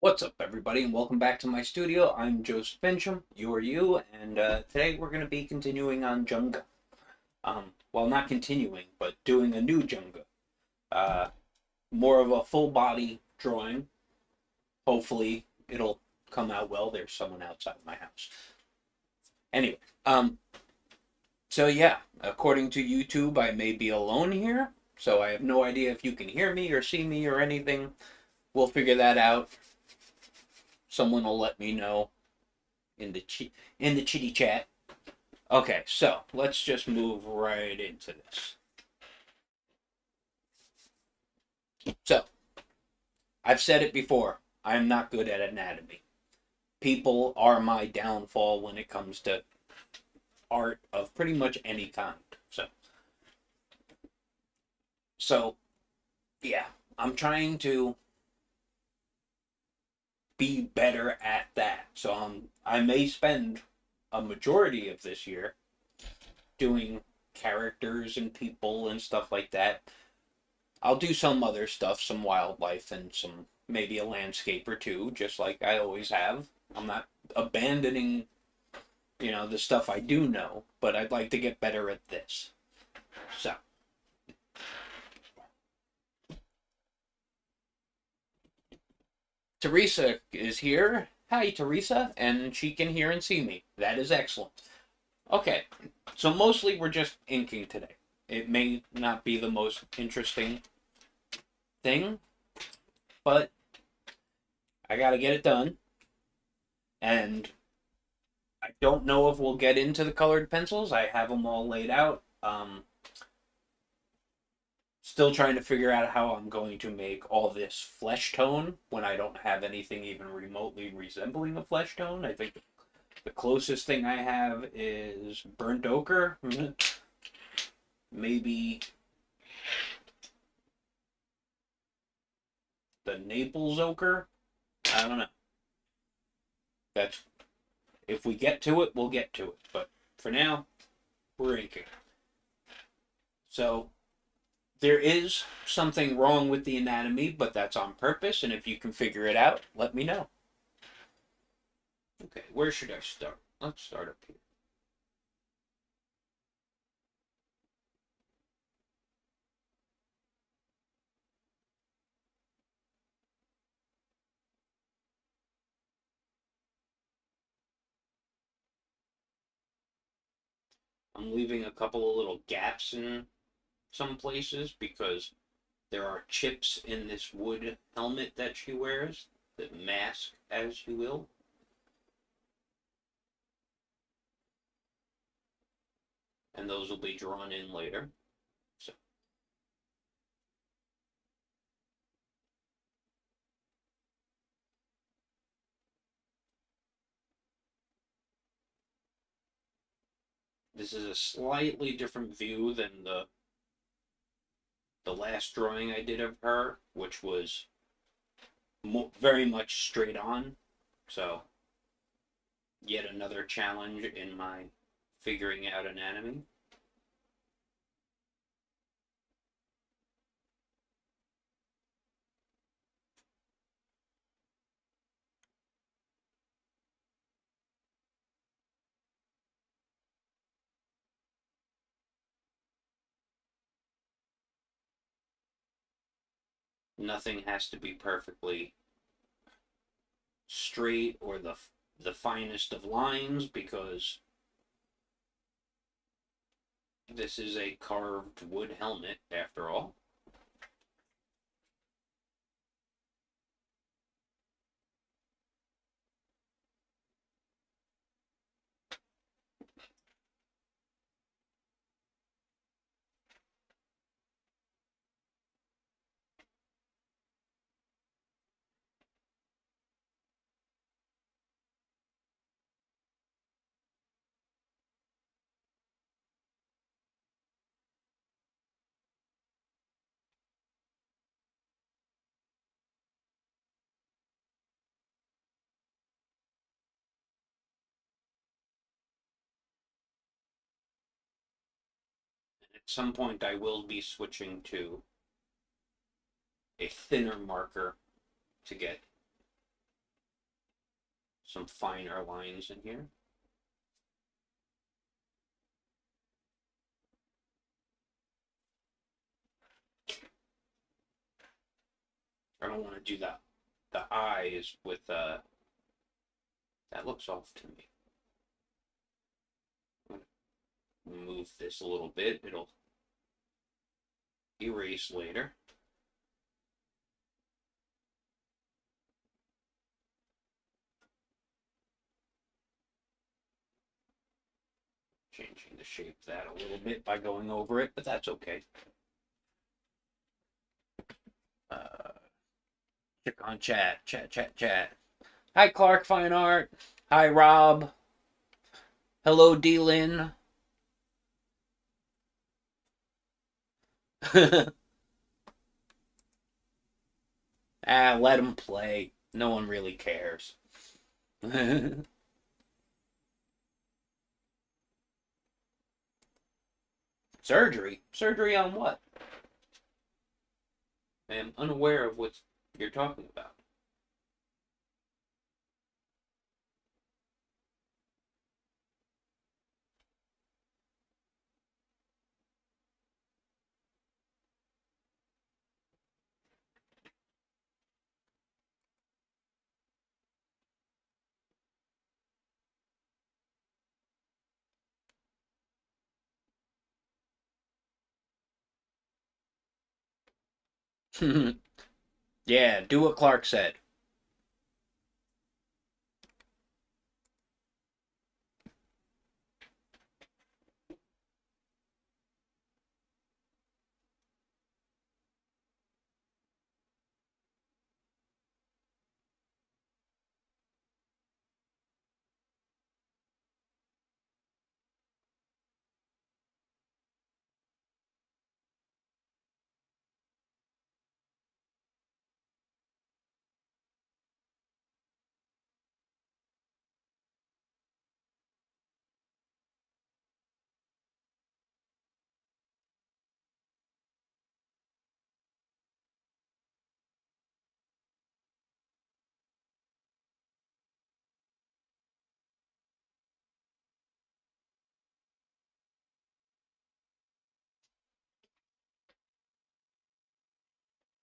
What's up, everybody, and welcome back to my studio. I'm Joseph Finchum, you are you, and today we're going to be continuing on JUNGA. Well, not continuing, but doing a new JUNGA. Uh, More of a full body drawing. Hopefully, it'll come out well. There's someone outside my house. Anyway, so yeah, according to YouTube, I may be alone here, so I have no idea if you can hear me or see me or anything. We'll figure that out. Someone will let me know in the chitty chat. Okay, so let's just move right into this. So, I've said it before. I'm not good at anatomy. People are my downfall when it comes to art of pretty much any kind. So yeah, I'm trying to be better at that. So I may spend a majority of this year doing characters and people and stuff like that. I'll do some other stuff, some wildlife and some maybe a landscape or two, just like I always have. I'm not abandoning, the stuff I do know, but I'd like to get better at this. So, Teresa is here. Hi, Teresa, and she can hear and see me. That is excellent. Okay, so mostly we're just inking today. It may not be the most interesting thing, but I gotta get it done. And I don't know if we'll get into the colored pencils. I have them all laid out. Still trying to figure out how I'm going to make all this flesh tone when I don't have anything even remotely resembling a flesh tone. I think the closest thing I have is burnt ochre. Maybe the Naples ochre. I don't know. That's if we get to it, we'll get to it. But for now, we're inking. So there is something wrong with the anatomy, but that's on purpose. And if you can figure it out, let me know. Okay, where should I start? Let's start up here. I'm leaving a couple of little gaps in some places because there are chips in this wood helmet that she wears that mask, as you will. And those will be drawn in later. So this is a slightly different view than the last drawing I did of her, which was very much straight on. So yet another challenge in my figuring out anatomy. Nothing has to be perfectly straight or the finest of lines because this is a carved wood helmet after all. At some point I will be switching to a thinner marker to get some finer lines in here. I don't want to do that. The eyes with that looks off to me. I'm gonna move this a little bit. It'll erase later. Changing the shape of that a little bit by going over it, but that's okay. Check on chat. Hi, Clark Fine Art. Hi, Rob. Hello, D-Lin. Let him play. No one really cares. Surgery? Surgery on what? I am unaware of what you're talking about. Yeah, do what Clark said.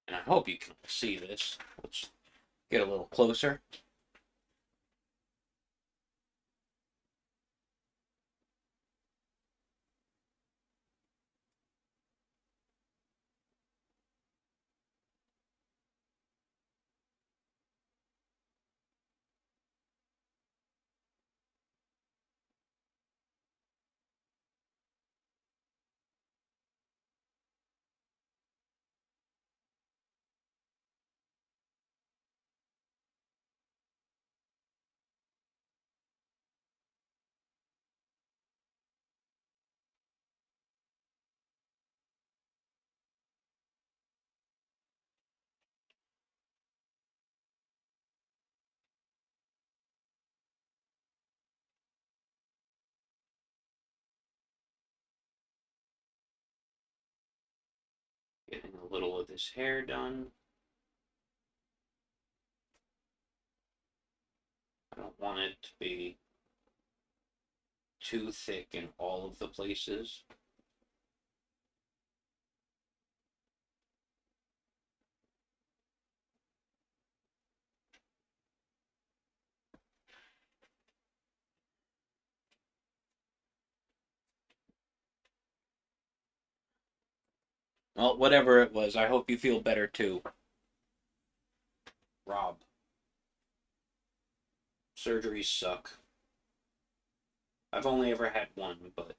And I hope you can see this. Let's get a little closer. Getting a little of this hair done. I don't want it to be too thick in all of the places. Well, whatever it was, I hope you feel better too. Rob. Surgeries suck. I've only ever had one, but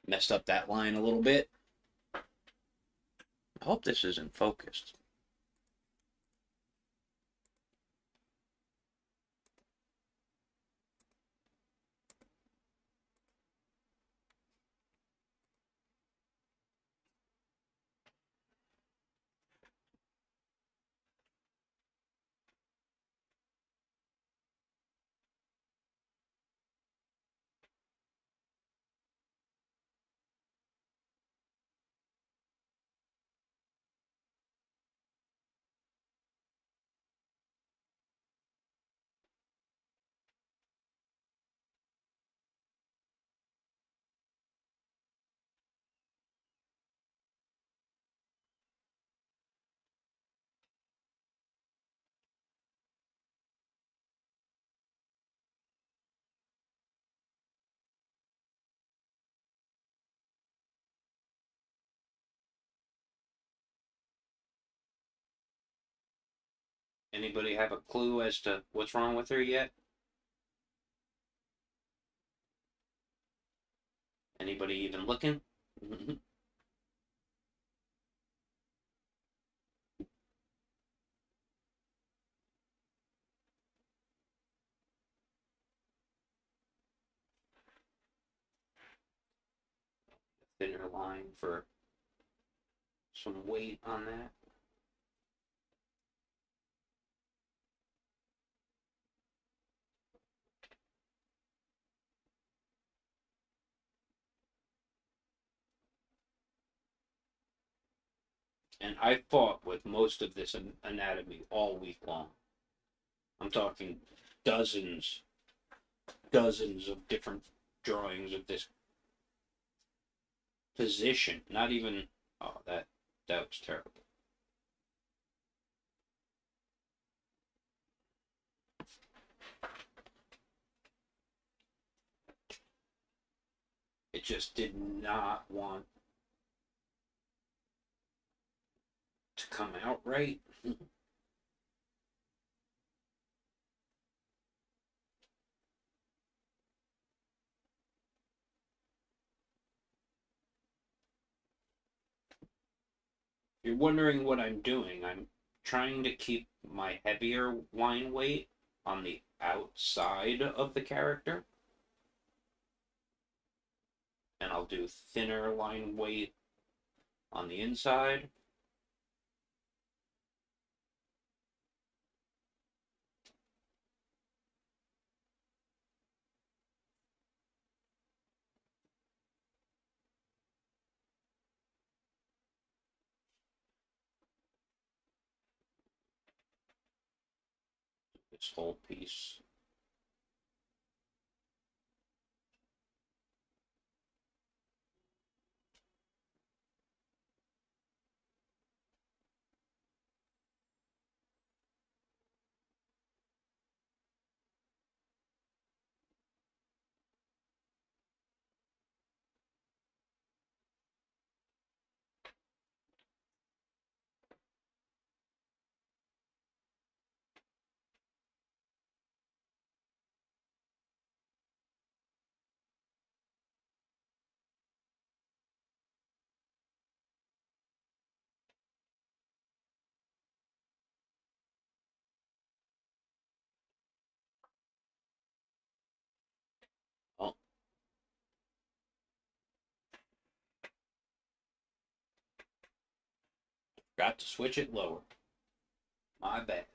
Messed up that line a little bit. I hope this isn't focused. Anybody have a clue as to what's wrong with her yet? Anybody even looking? Thinner line for some weight on that. And I fought with most of this anatomy all week long. I'm talking dozens, dozens of different drawings of this position. Not even, oh, that was terrible. It just did not want to come out right. If you're wondering what I'm doing, I'm trying to keep my heavier line weight on the outside of the character. And I'll do thinner line weight on the inside. This whole piece. Oh, got to switch it lower. My bad.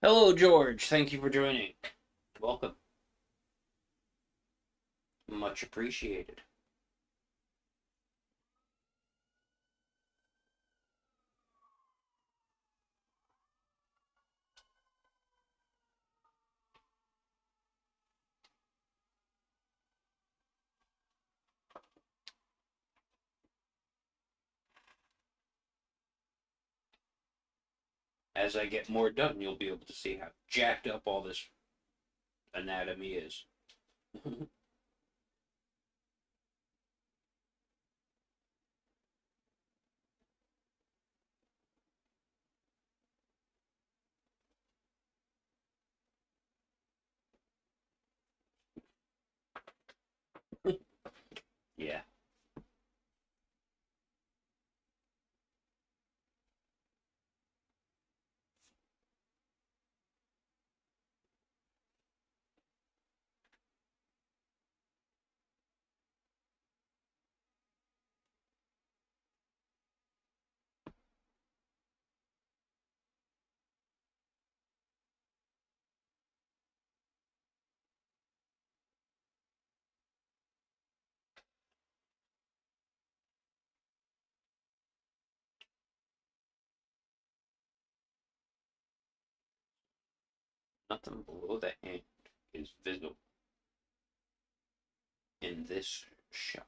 Hello, George. Thank you for joining. Welcome. Much appreciated. As I get more done, you'll be able to see how jacked up all this anatomy is. Yeah. Nothing below the hand is visible in this shot.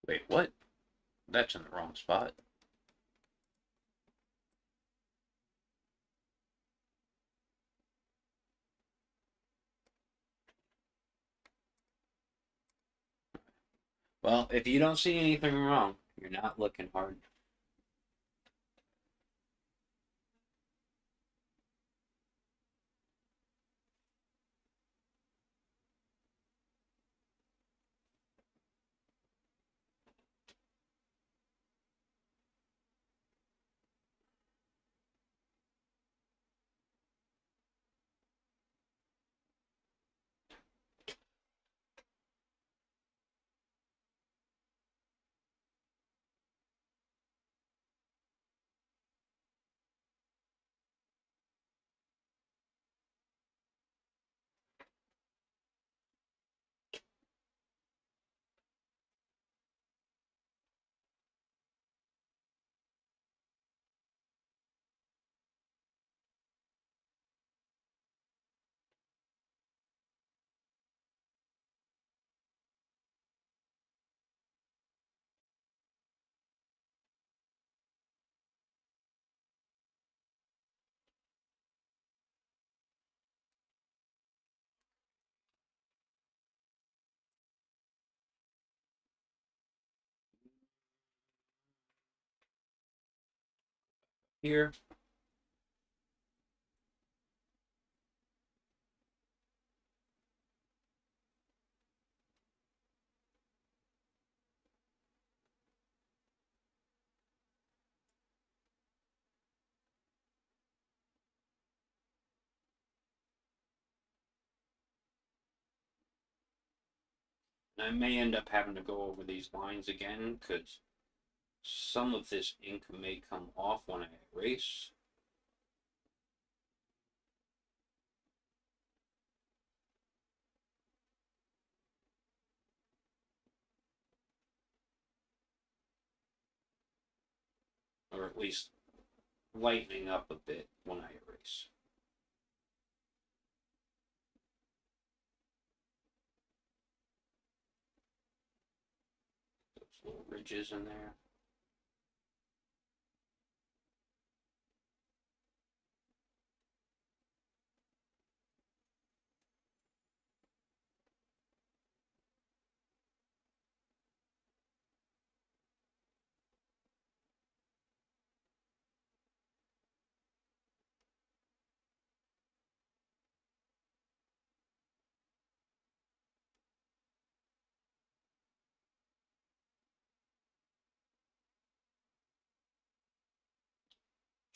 Wait, what? That's in the wrong spot. Well, if you don't see anything wrong, you're not looking hard. Here, I may end up having to go over these lines again because some of this ink may come off when I erase. Or at least lightening up a bit when I erase. Those little ridges in there.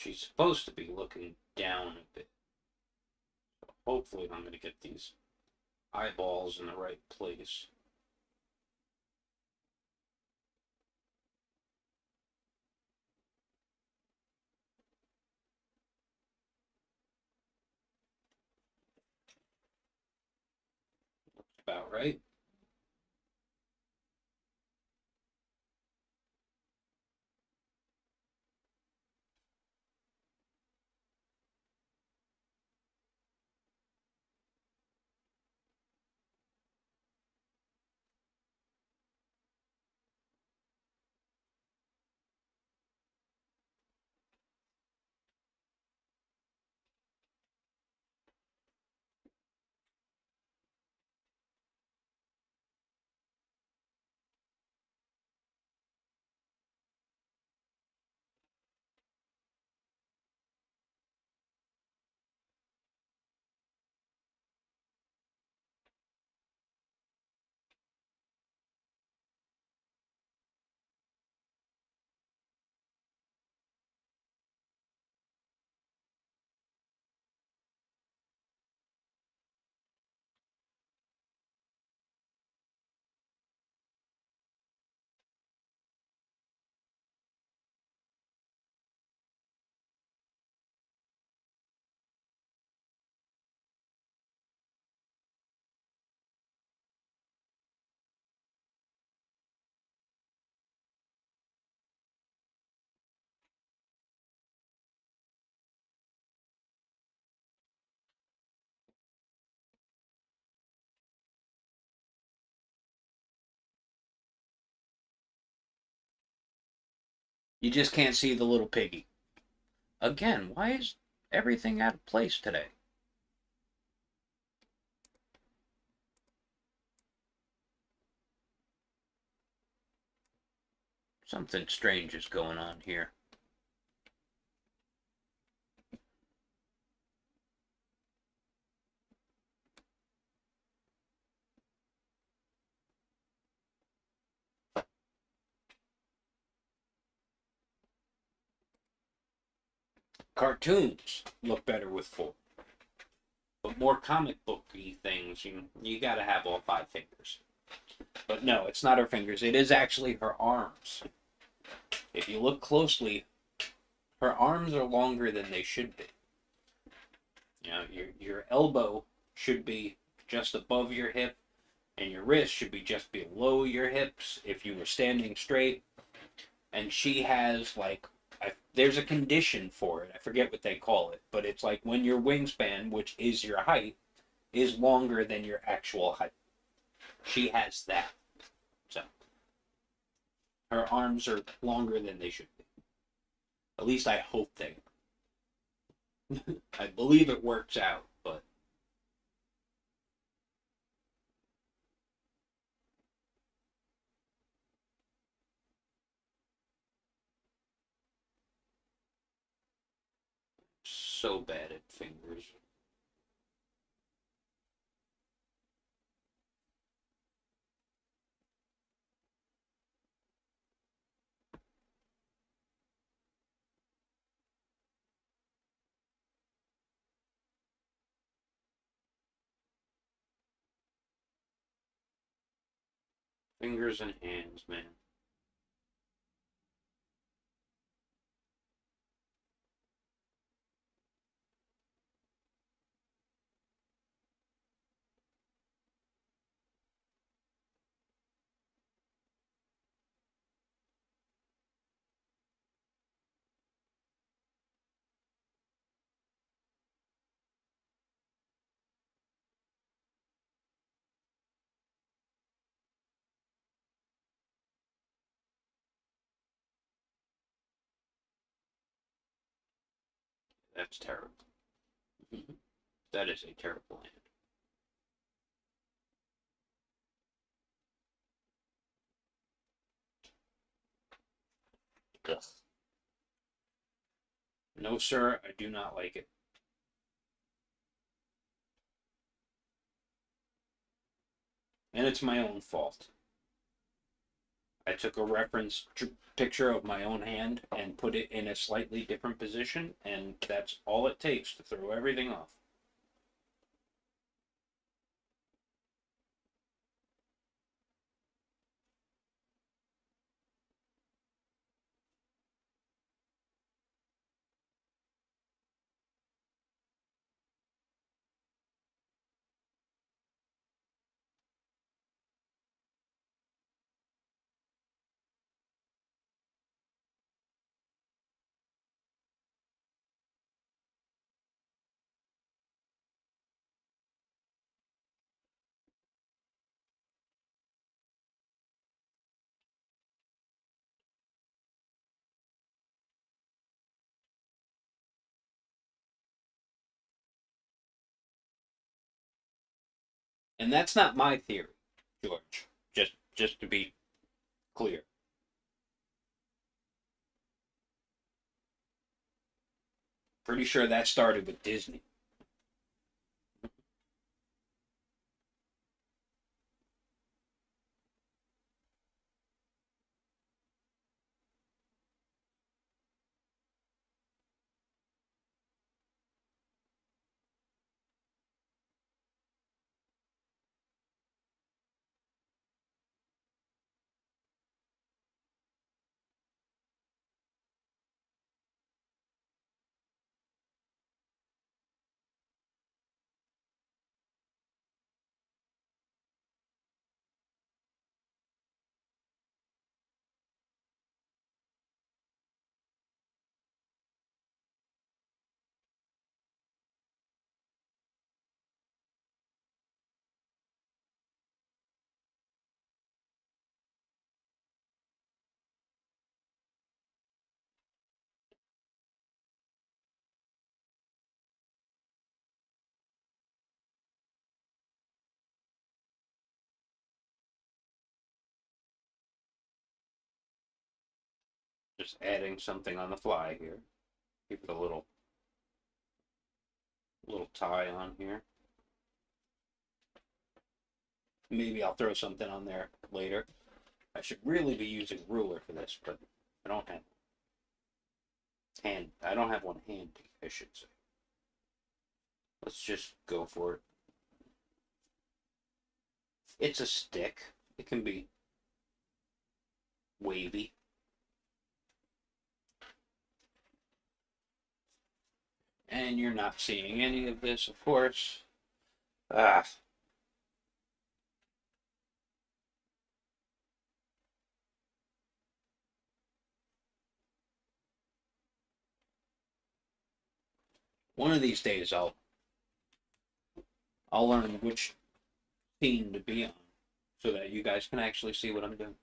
She's supposed to be looking down a bit. So hopefully I'm going to get these eyeballs in the right place. right? You just can't see the little piggy. Again, why is everything out of place today? Something strange is going on here. Cartoons look better with four. But more comic booky things, you gotta have all five fingers. But no, it's not her fingers. It is actually her arms. If you look closely, her arms are longer than they should be. You know, your elbow should be just above your hip, and your wrist should be just below your hips if you were standing straight. And she has like there's a condition for it. I forget what they call it, but it's like when your wingspan, which is your height, is longer than your actual height. She has that. So her arms are longer than they should be. At least I hope they. I believe it works out, but so bad at fingers. Fingers and hands, man. That's terrible. That is a terrible hand. Ugh. No, sir, I do not like it. And it's my own fault. I took a reference picture of my own hand and put it in a slightly different position, and that's all it takes to throw everything off. And that's not my theory, George. Just to be clear. Pretty sure that started with Disney. Just adding something on the fly here. Keep it a little tie on here. Maybe I'll throw something on there later. I should really be using a ruler for this, but I don't have I don't have one handy, I should say. Let's just go for it. It's a stick. It can be wavy. And you're not seeing any of this, of course. Ah. One of these days I'll learn which scene to be on so that you guys can actually see what I'm doing.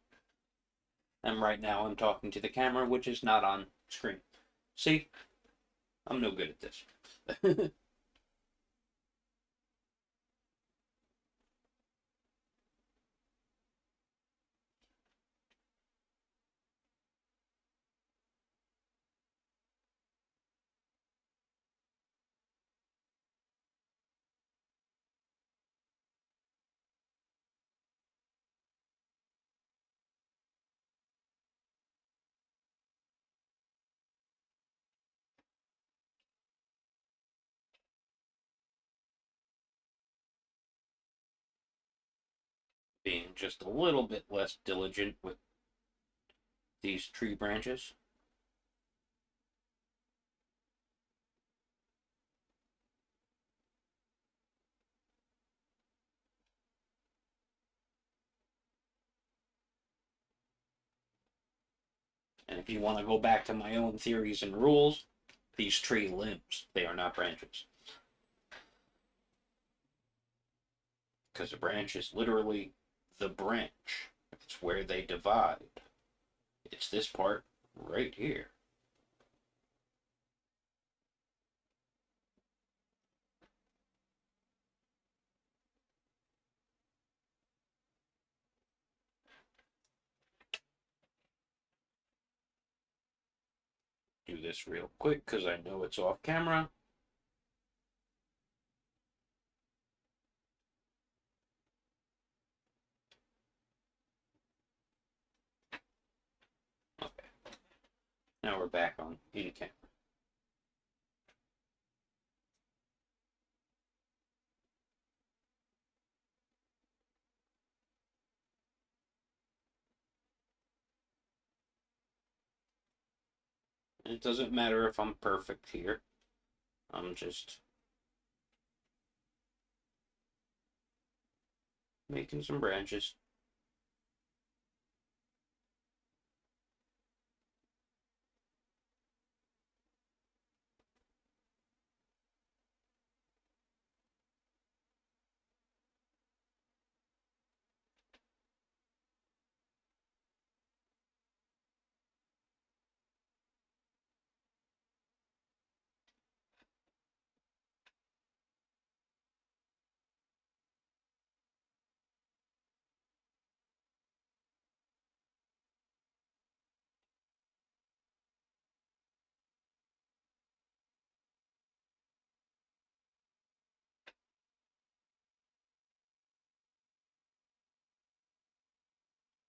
And right now I'm talking to the camera, which is not on screen. See? I'm no good at this. Being just a little bit less diligent with these tree branches. And if you want to go back to my own theories and rules, these tree limbs, they are not branches. Because a branch is literally the branch. It's where they divide. It's this part right here. Do this real quick because I know it's off camera. Okay. Now we're back on in camera. It doesn't matter if I'm perfect here. I'm just making some branches.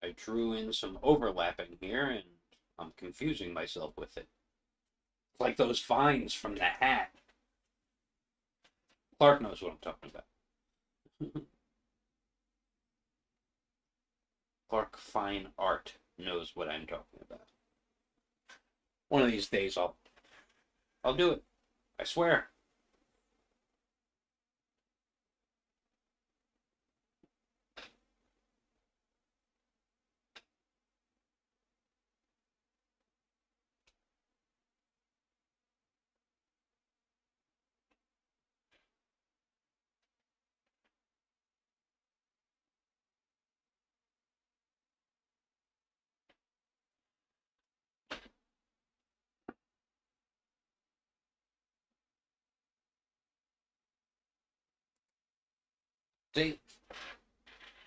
I drew in some overlapping here, and I'm confusing myself with it. It's like those vines from the hat. Clark knows what I'm talking about. Clark Fine Art knows what I'm talking about. One of these days I'll do it. I swear. See,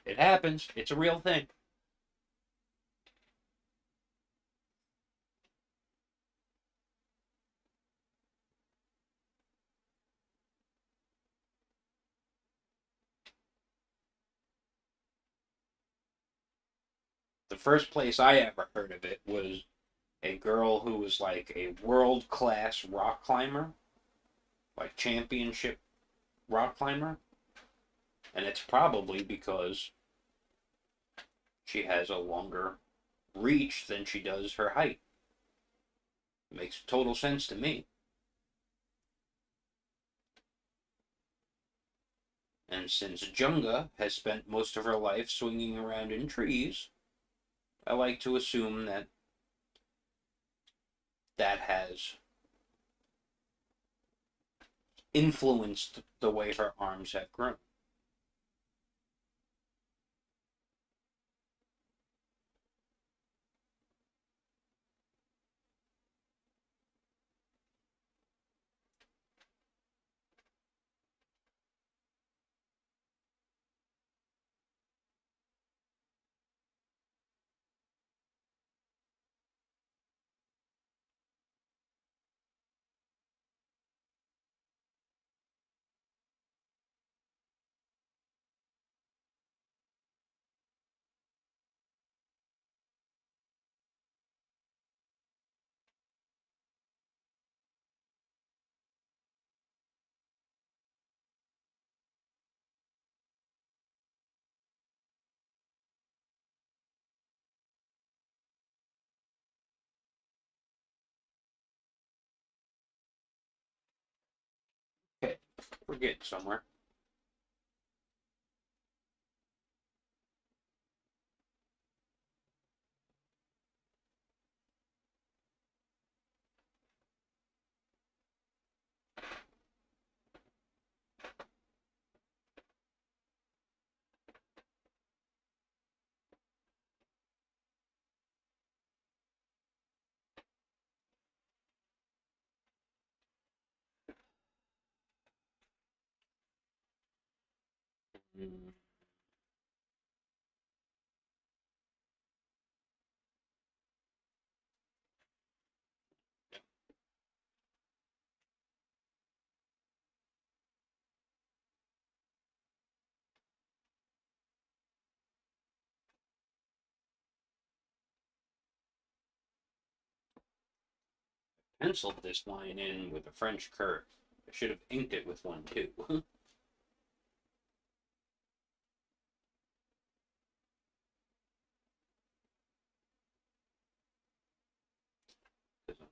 it happens. It's a real thing. The first place I ever heard of it was a girl who was like a world class rock climber, like championship rock climber. And it's probably because she has a longer reach than she does her height. It makes total sense to me. And since JUNGA has spent most of her life swinging around in trees, I like to assume that that has influenced the way her arms have grown. Okay, we're getting somewhere. Mm. Penciled this line in with a French curve. I should have inked it with one too. Because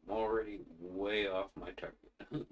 I'm already way off my target.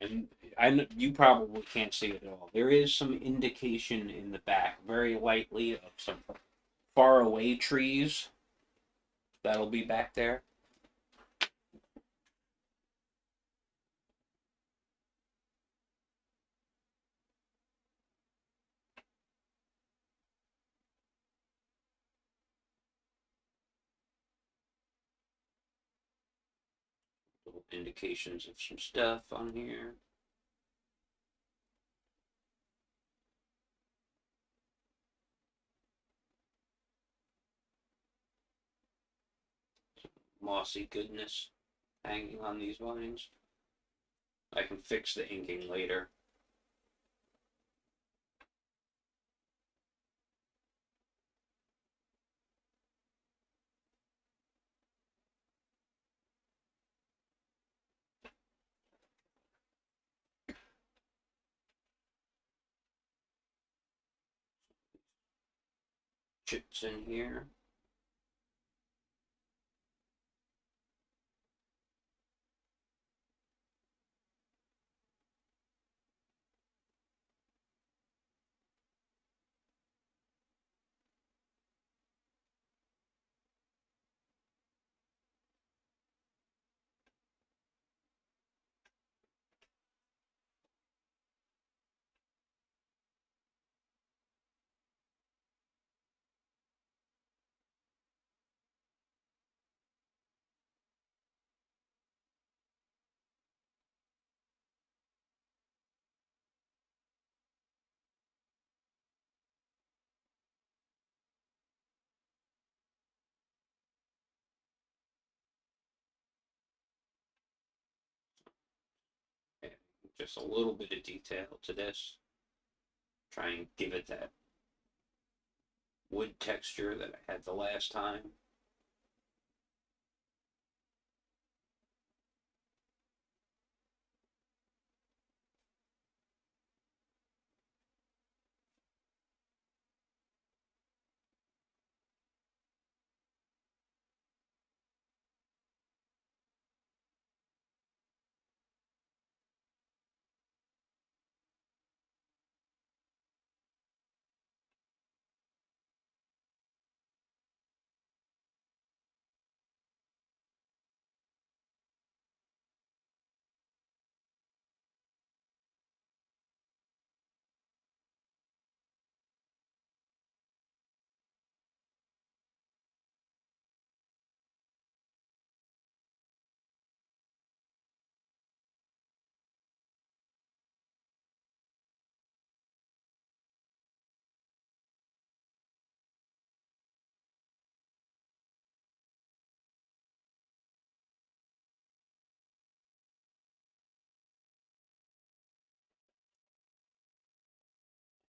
And you probably can't see it at all. There is some indication in the back, very lightly, of some far away trees that'll be back there. indications of some stuff on here. Mossy goodness hanging on these vines. I can fix the inking later. Chips in here. And just a little bit of detail to this. Try and give it that wood texture that I had the last time.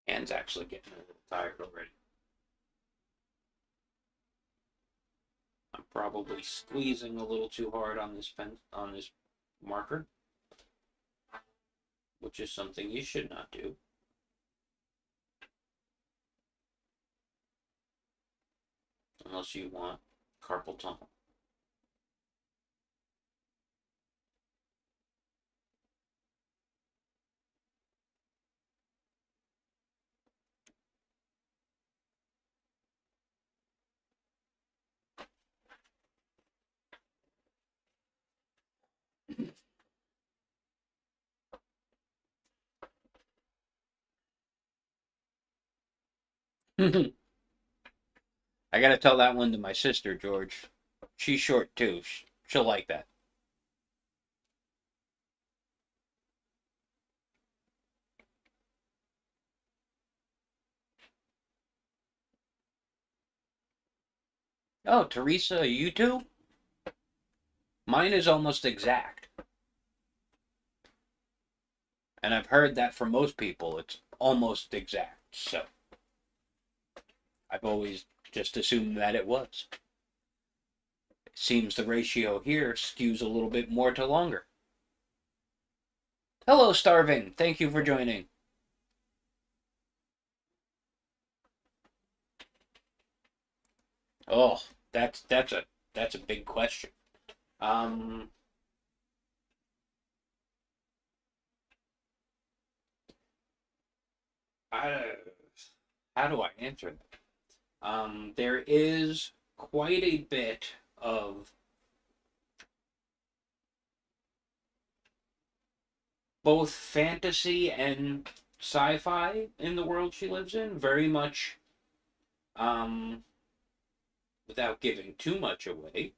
Hand's actually getting a little tired already. I'm probably squeezing a little too hard on this pen, on this marker, which is something you should not do. Unless you want carpal tunnel. I gotta tell that one to my sister, George. She's short too. She'll like that. Oh, Teresa, you too? Mine is almost exact. And I've heard that from most people, it's almost exact. So I've always just assumed that it was. It seems the ratio here skews a little bit more to longer. Hello, Starving. Thank you for joining. Oh, that's a big question. Um, I, how do I answer that? There is quite a bit of both fantasy and sci-fi in the world she lives in. Very much, um, without giving too much away.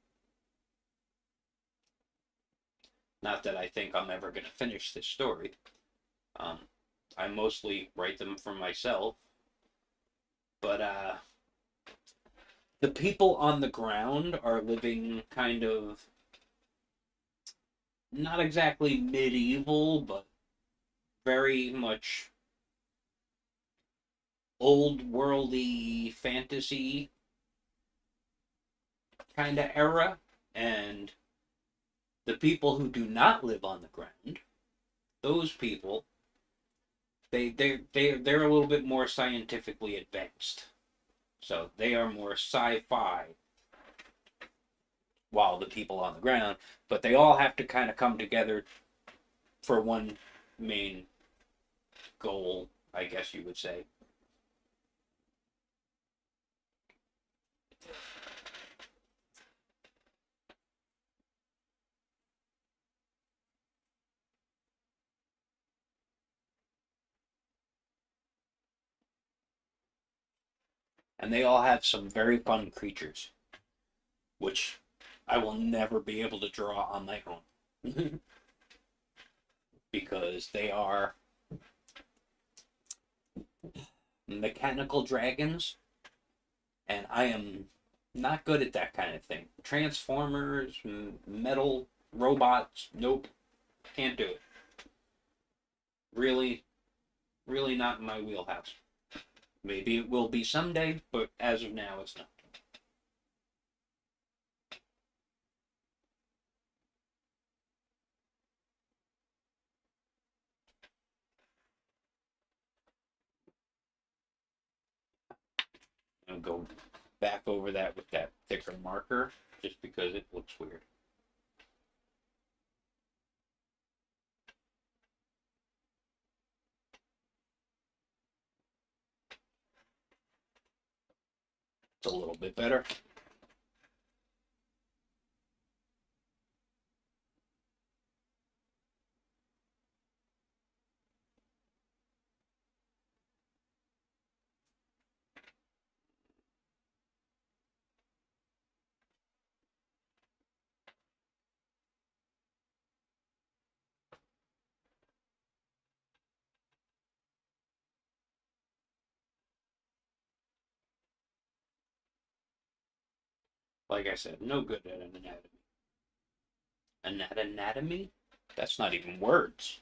Not that I think I'm ever going to finish this story. Um, I mostly write them for myself, but the people on the ground are living kind of not exactly medieval, but very much old worldy fantasy kind of era, and the people who do not live on the ground, those people, they're a little bit more scientifically advanced, so they are more sci-fi, while the people on the ground, but they all have to kind of come together for one main goal, I guess you would say. And they all have some very fun creatures, which I will never be able to draw on my own. Because they are mechanical dragons, and I am not good at that kind of thing. Transformers, metal, robots, nope, can't do it. Really, really not in my wheelhouse. Maybe it will be someday, but as of now, it's not. I'll go back over that with that thicker marker, just because it looks weird. It's a little bit better. Like I said, no good at an anatomy. Anatomy? That's not even words.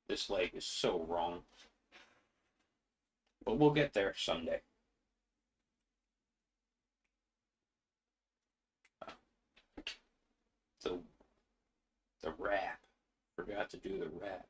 This leg is so wrong. But we'll get there someday. The the wrap. Forgot to do the wrap.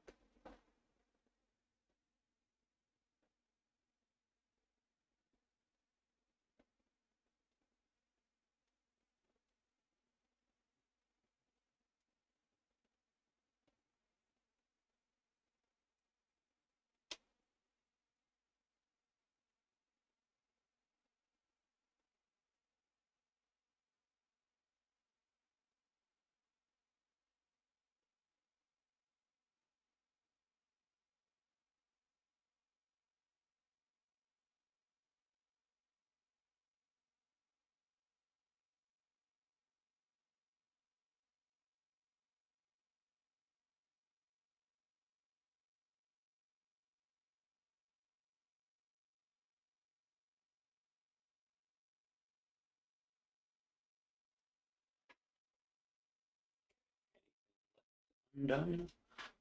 Done.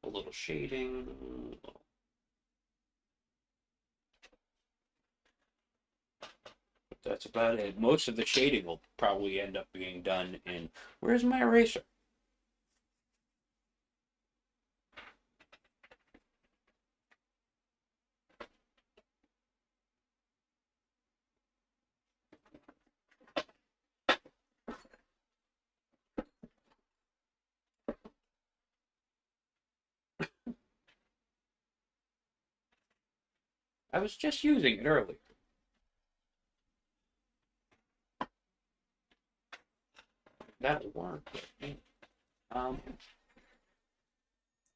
A little shading. But that's about it. Most of the shading will probably end up being done in. Where's my eraser? I was just using it earlier. That'll work. Um,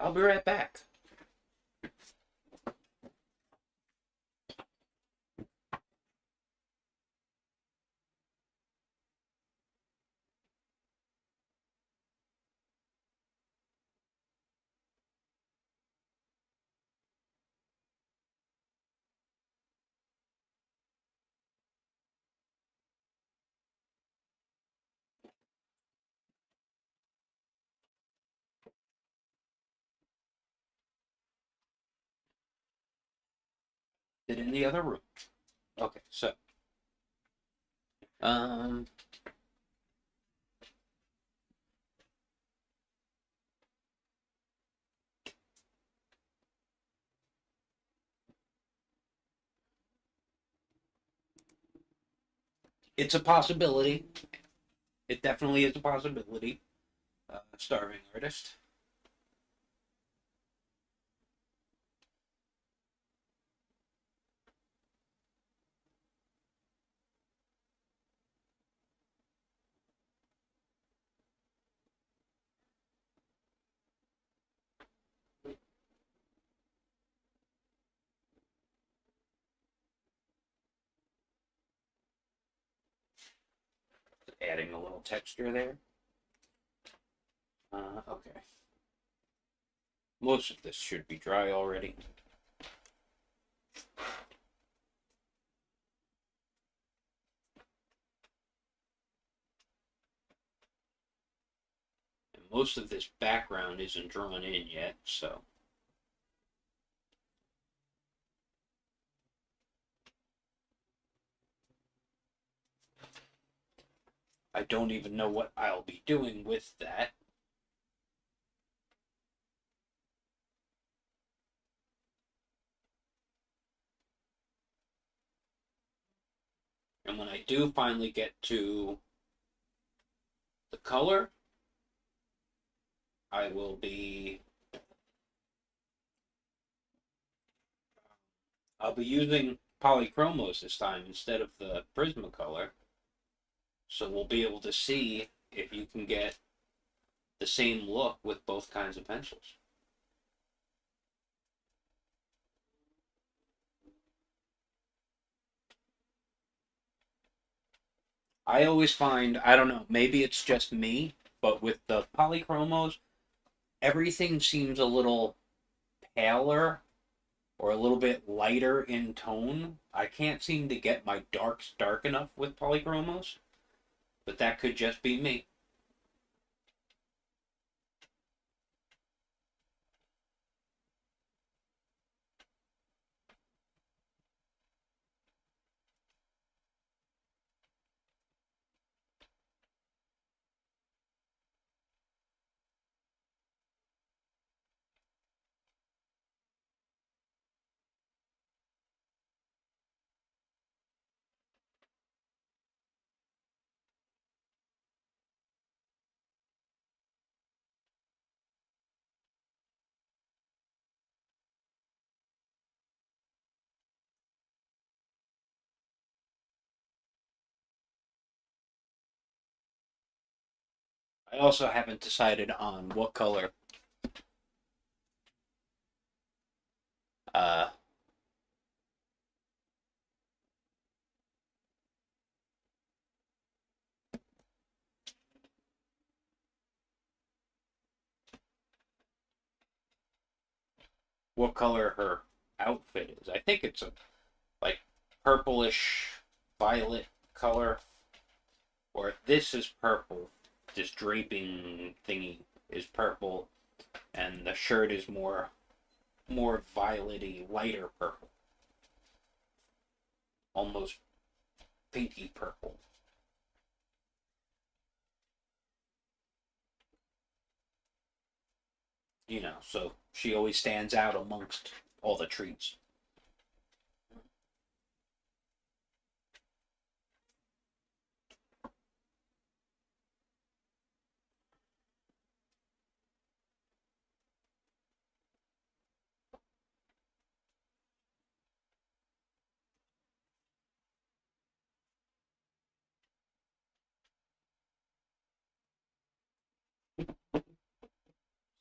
I'll be right back. it in the other room. Okay, so um it's a possibility. It definitely is a possibility. Starving artist. Adding a little texture there. Okay. Most of this should be dry already. And most of this background isn't drawn in yet, so. I don't even know what I'll be doing with that. And when I do finally get to the color, I will be I'll be using Polychromos this time instead of the Prismacolor. So we'll be able to see if you can get the same look with both kinds of pencils. I always find, I don't know, maybe it's just me, but with the Polychromos, everything seems a little paler or a little bit lighter in tone. I can't seem to get my darks dark enough with Polychromos, but that could just be me. I also haven't decided on uh, what color her outfit is. I think it's a like purplish violet color, or this is purple. This draping thingy is purple, and the shirt is more violety, lighter purple, almost pinky purple. You know, so she always stands out amongst all the trees.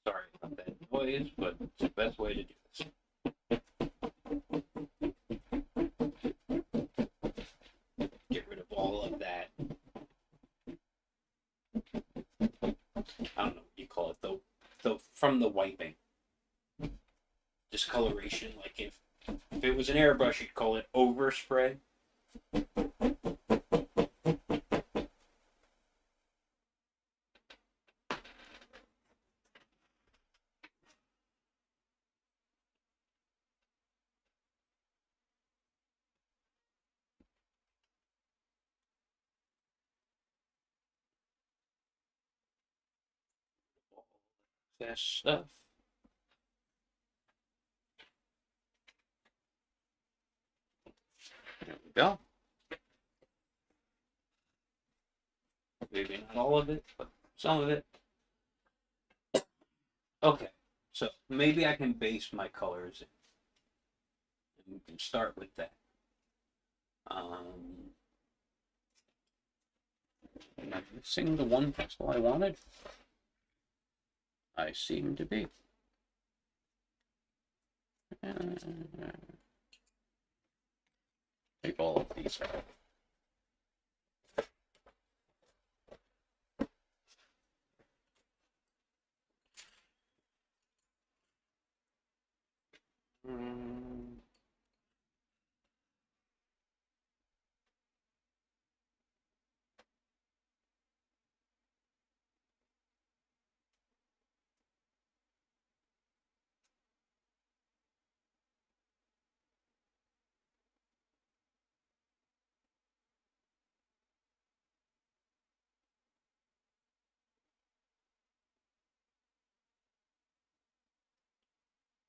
Sorry about that noise, but it's the best way to do this. Get rid of all of that. I don't know what you call it, the from the wiping. Discoloration, like if it was an airbrush, you'd call it overspray. Best stuff. There we go. Maybe not all of it, but some of it. Okay, so maybe I can base my colors in. And we can start with that. Am I missing the one pencil I wanted? I seem to be. Take all of these out.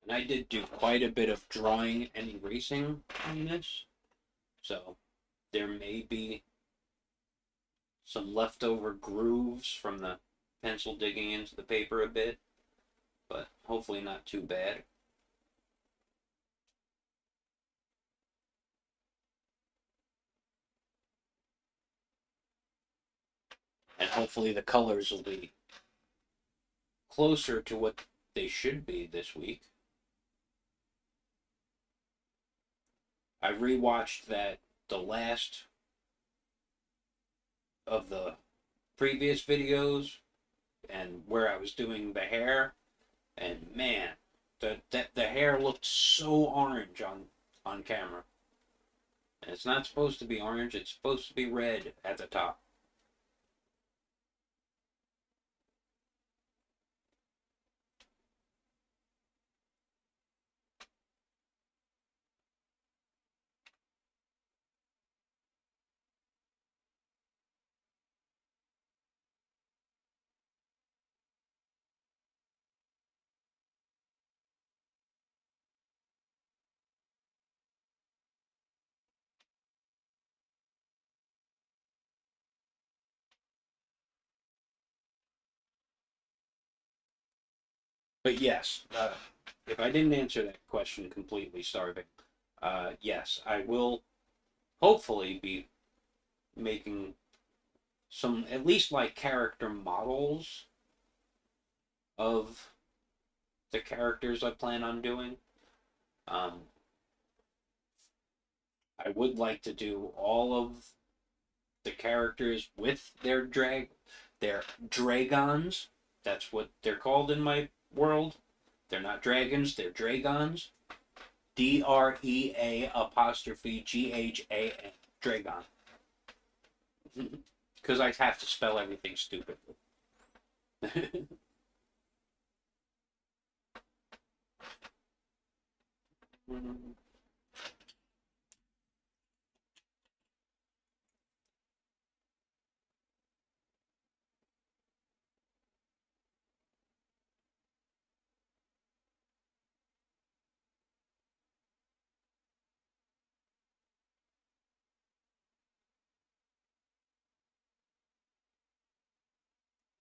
And I did do quite a bit of drawing and erasing on this, so there may be some leftover grooves from the pencil digging into the paper a bit, but hopefully not too bad. And hopefully the colors will be closer to what they should be this week. I rewatched the last of the previous videos and where I was doing the hair, and man, the hair looked so orange on camera. And it's not supposed to be orange, it's supposed to be red at the top. But yes, if I didn't answer that question completely, starving, yes, I will hopefully be making some, at least like character models of the characters I plan on doing. I would like to do all of the characters with their dragons. That's what they're called in my world. They're not dragons, they're dragons. DREA''GHAN. Dragon. Because I have to spell everything stupidly.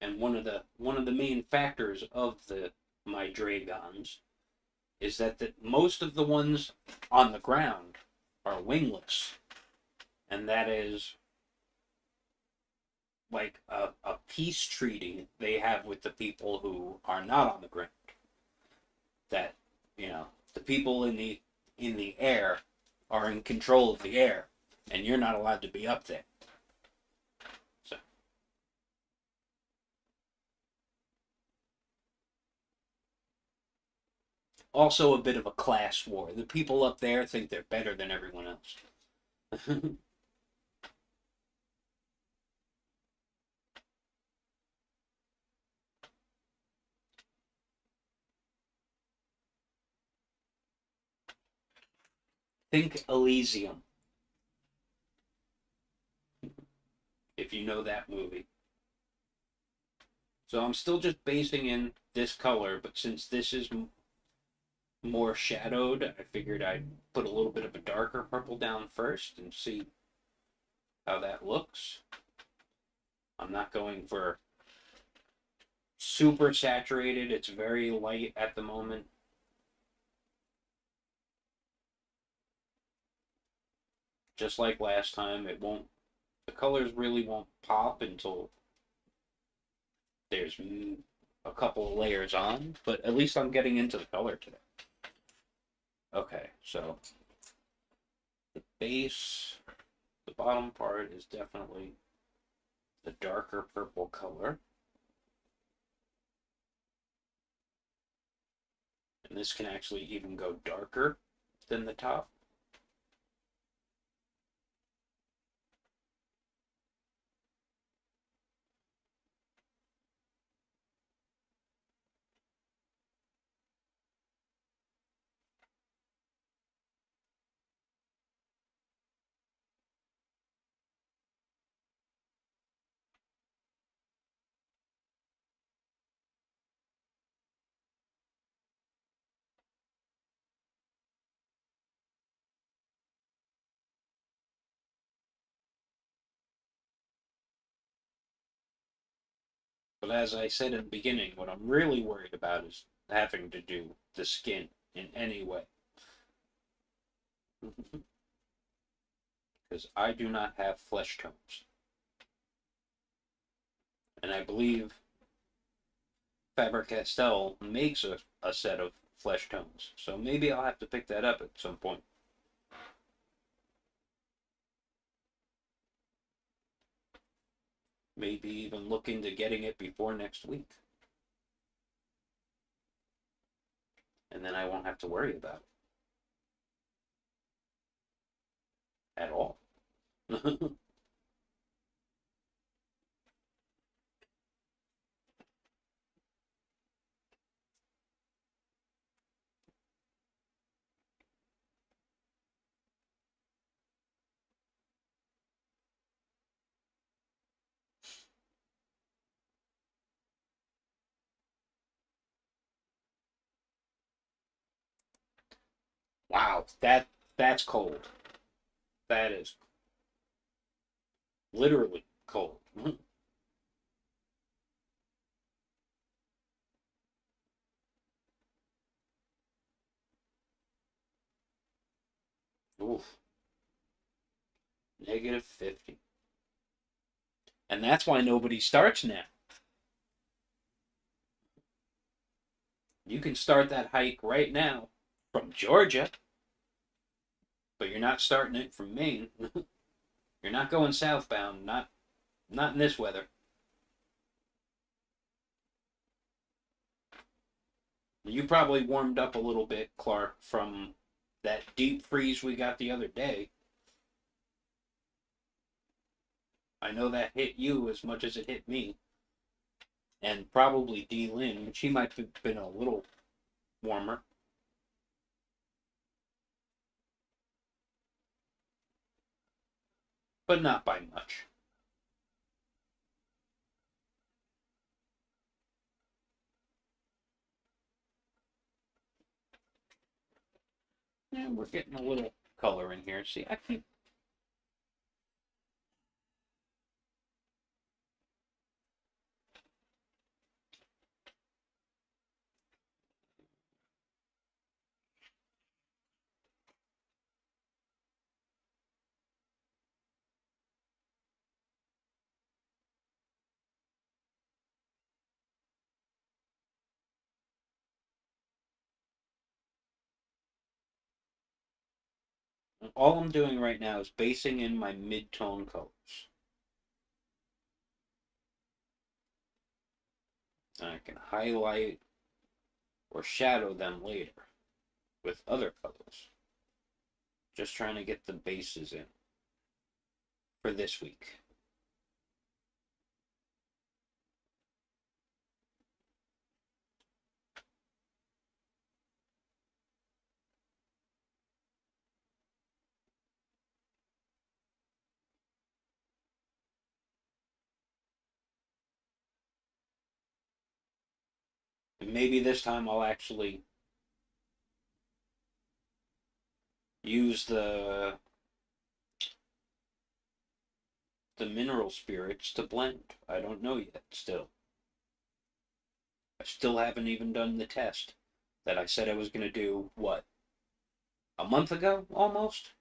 And one of the main factors of my dragons is that most of the ones on the ground are wingless, and that is like a peace treaty they have with the people who are not on the ground. That, the people in the air are in control of the air, and you're not allowed to be up there. So. Also a bit of a class war. The people up there think they're better than everyone else. Think Elysium. If you know that movie. So I'm still just basing in this color, but since this is more shadowed, I figured I'd put a little bit of a darker purple down first and see how that looks. I'm not going for super saturated. It's very light at the moment. Just like last time, the colors really won't pop until there's a couple of layers on, but at least I'm getting into the color today. Okay, so the base, the bottom part is definitely the darker purple color. And this can actually even go darker than the top. But as I said in the beginning, what I'm really worried about is having to do the skin in any way. Because I do not have flesh tones. And I believe Faber-Castell makes a set of flesh tones. So maybe I'll have to pick that up at some point. Maybe even look into getting it before next week. And then I won't have to worry about it at all. Wow, that's cold. That is literally cold. Oof. -50. And that's why nobody starts now. You can start that hike right now from Georgia, but you're not starting it from Maine. You're not going southbound, not in this weather. You probably warmed up a little bit, Clark, from that deep freeze we got the other day. I know that hit you as much as it hit me. And probably D. Lynn, but she might have been a little warmer. But not by much. Yeah, we're getting a little color in here. See, I keep. All I'm doing right now is basing in my mid-tone colors. And I can highlight or shadow them later with other colors. Just trying to get the bases in for this week. maybe this time I'll actually use the mineral spirits to blend. I don't know yet, still. I still haven't even done the test that I said I was going to do, what, a month ago, almost?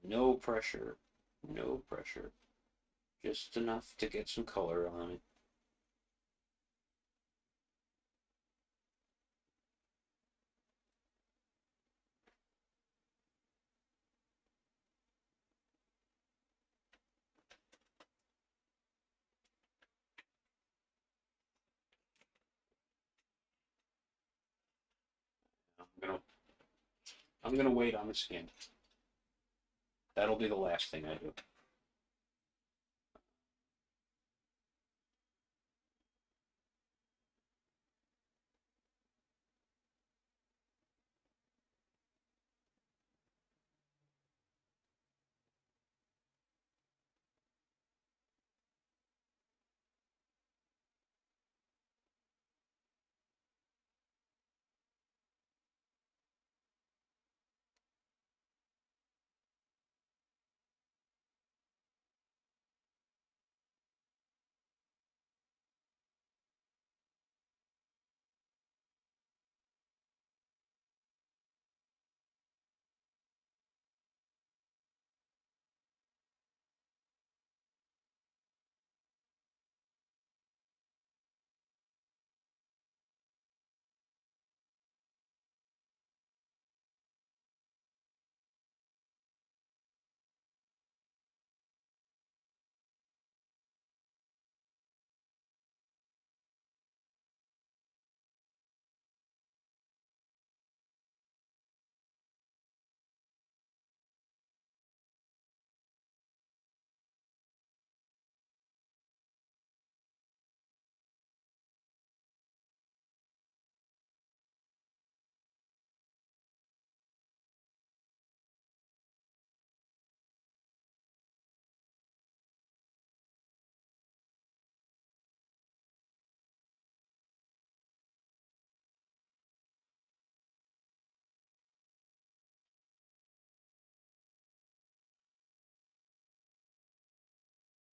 No pressure. No pressure. Just enough to get some color on it. I'm gonna I'm gonna wait on the skin. That'll be the last thing I do.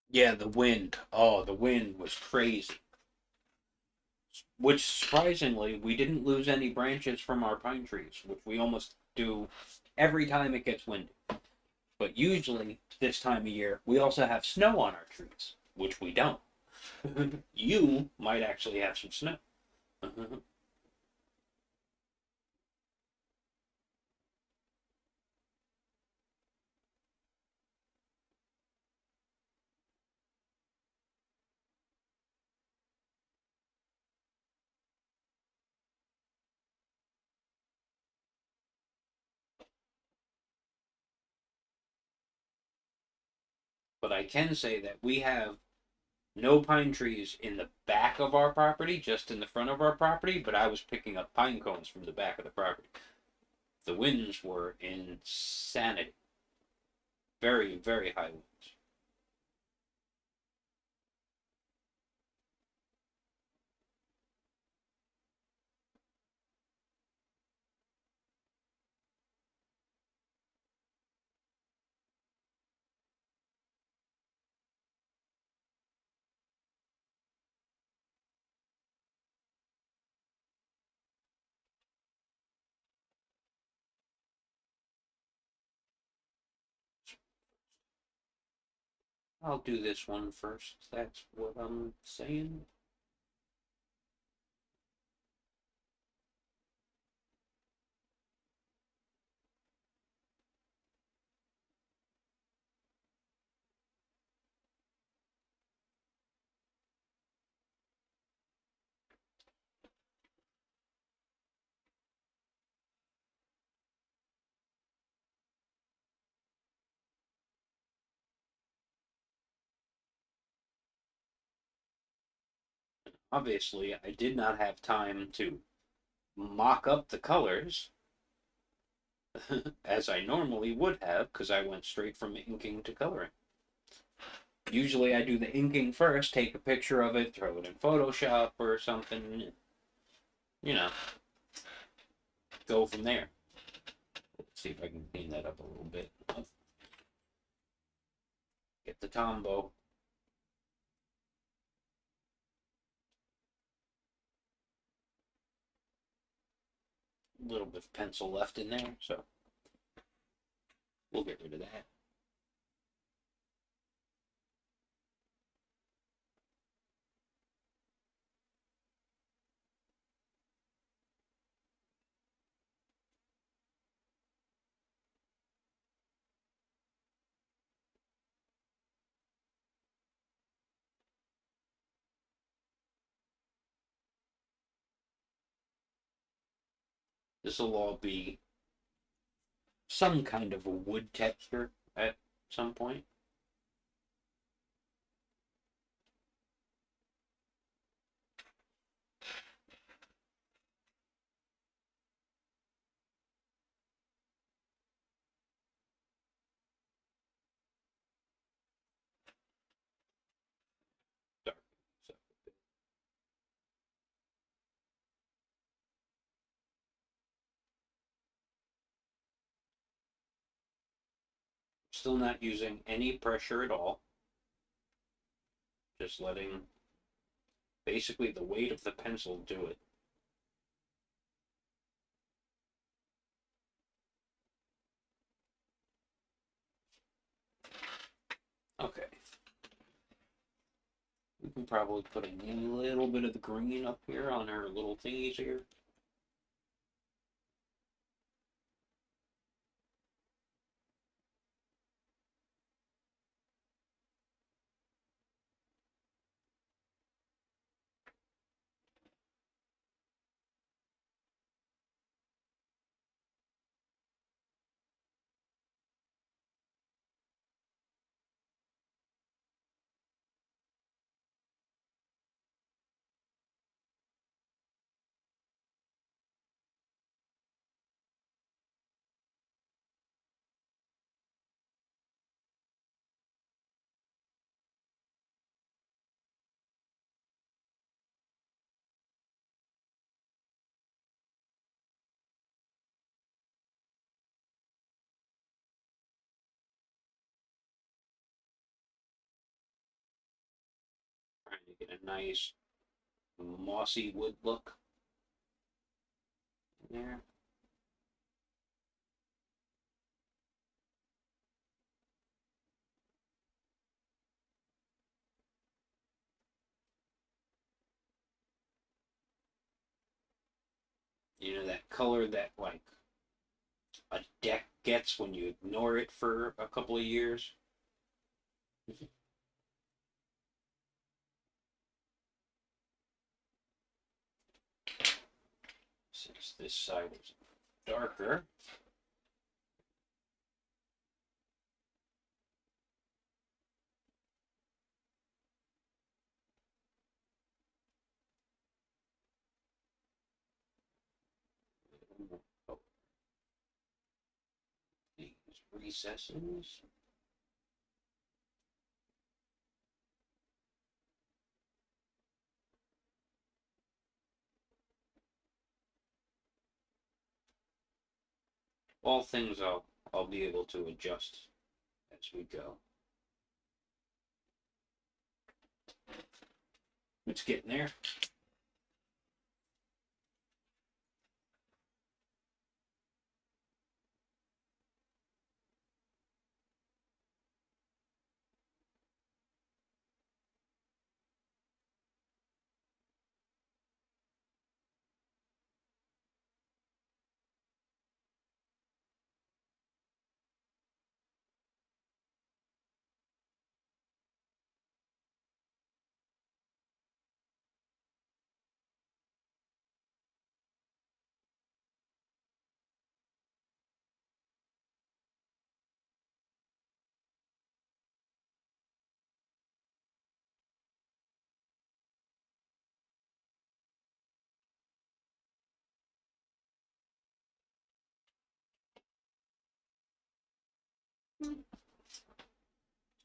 Yeah, the wind. Oh, the wind was crazy. Which surprisingly, we didn't lose any branches from our pine trees, which we almost do every time it gets windy. But usually, this time of year, we also have snow on our trees, which we don't. You might actually have some snow. But I can say that we have no pine trees in the back of our property, just in the front of our property, but I was picking up pine cones from the back of the property. The winds were insanity. Very, very high winds. I'll do this one first. That's what I'm saying. Obviously, I did not have time to mock up the colors as I normally would have because I went straight from inking to coloring. Usually I do the inking first, take a picture of it, throw it in Photoshop or something, you know, go from there. Let's see if I can clean that up a little bit. Get the Tombow. A little bit of pencil left in there, so we'll get rid of that. This will all be some kind of a wood texture at some point. Dark. So, still not using any pressure at all. Just letting basically the weight of the pencil do it. Okay. We can probably put a little bit of the green up here on our little thingies here. Trying to get a nice mossy wood look in there. You know, that color that like a deck gets when you ignore it for a couple of years. Since this side is darker, these recesses. All things I'll be able to adjust as we go. It's getting there.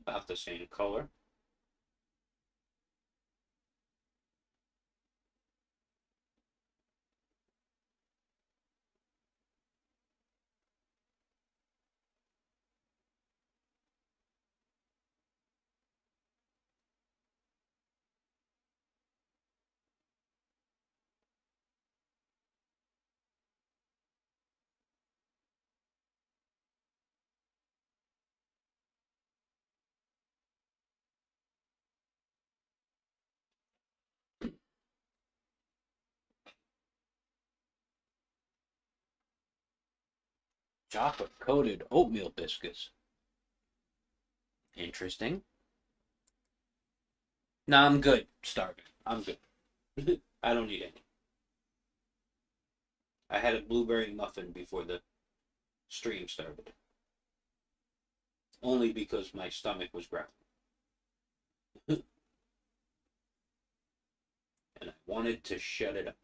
About the same color. Chocolate coated oatmeal biscuits. Interesting. No, I'm good. Starving. I'm good. I don't need any. I had a blueberry muffin before the stream started. Only because my stomach was growling. And I wanted to shut it up.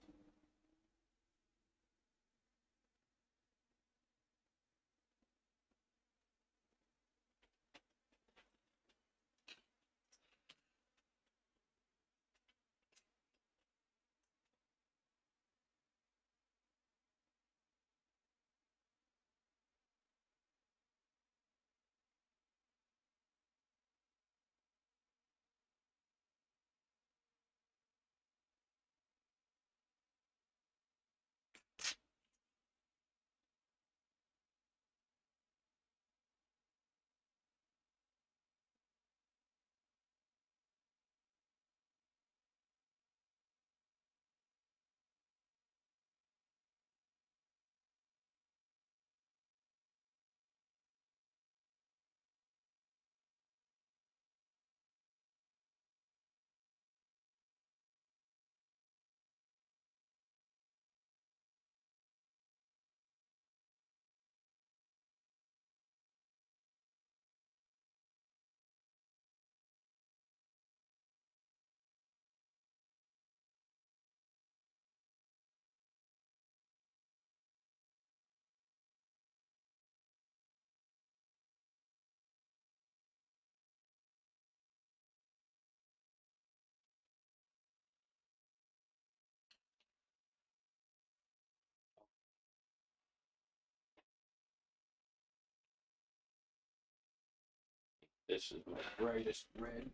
This is my brightest red.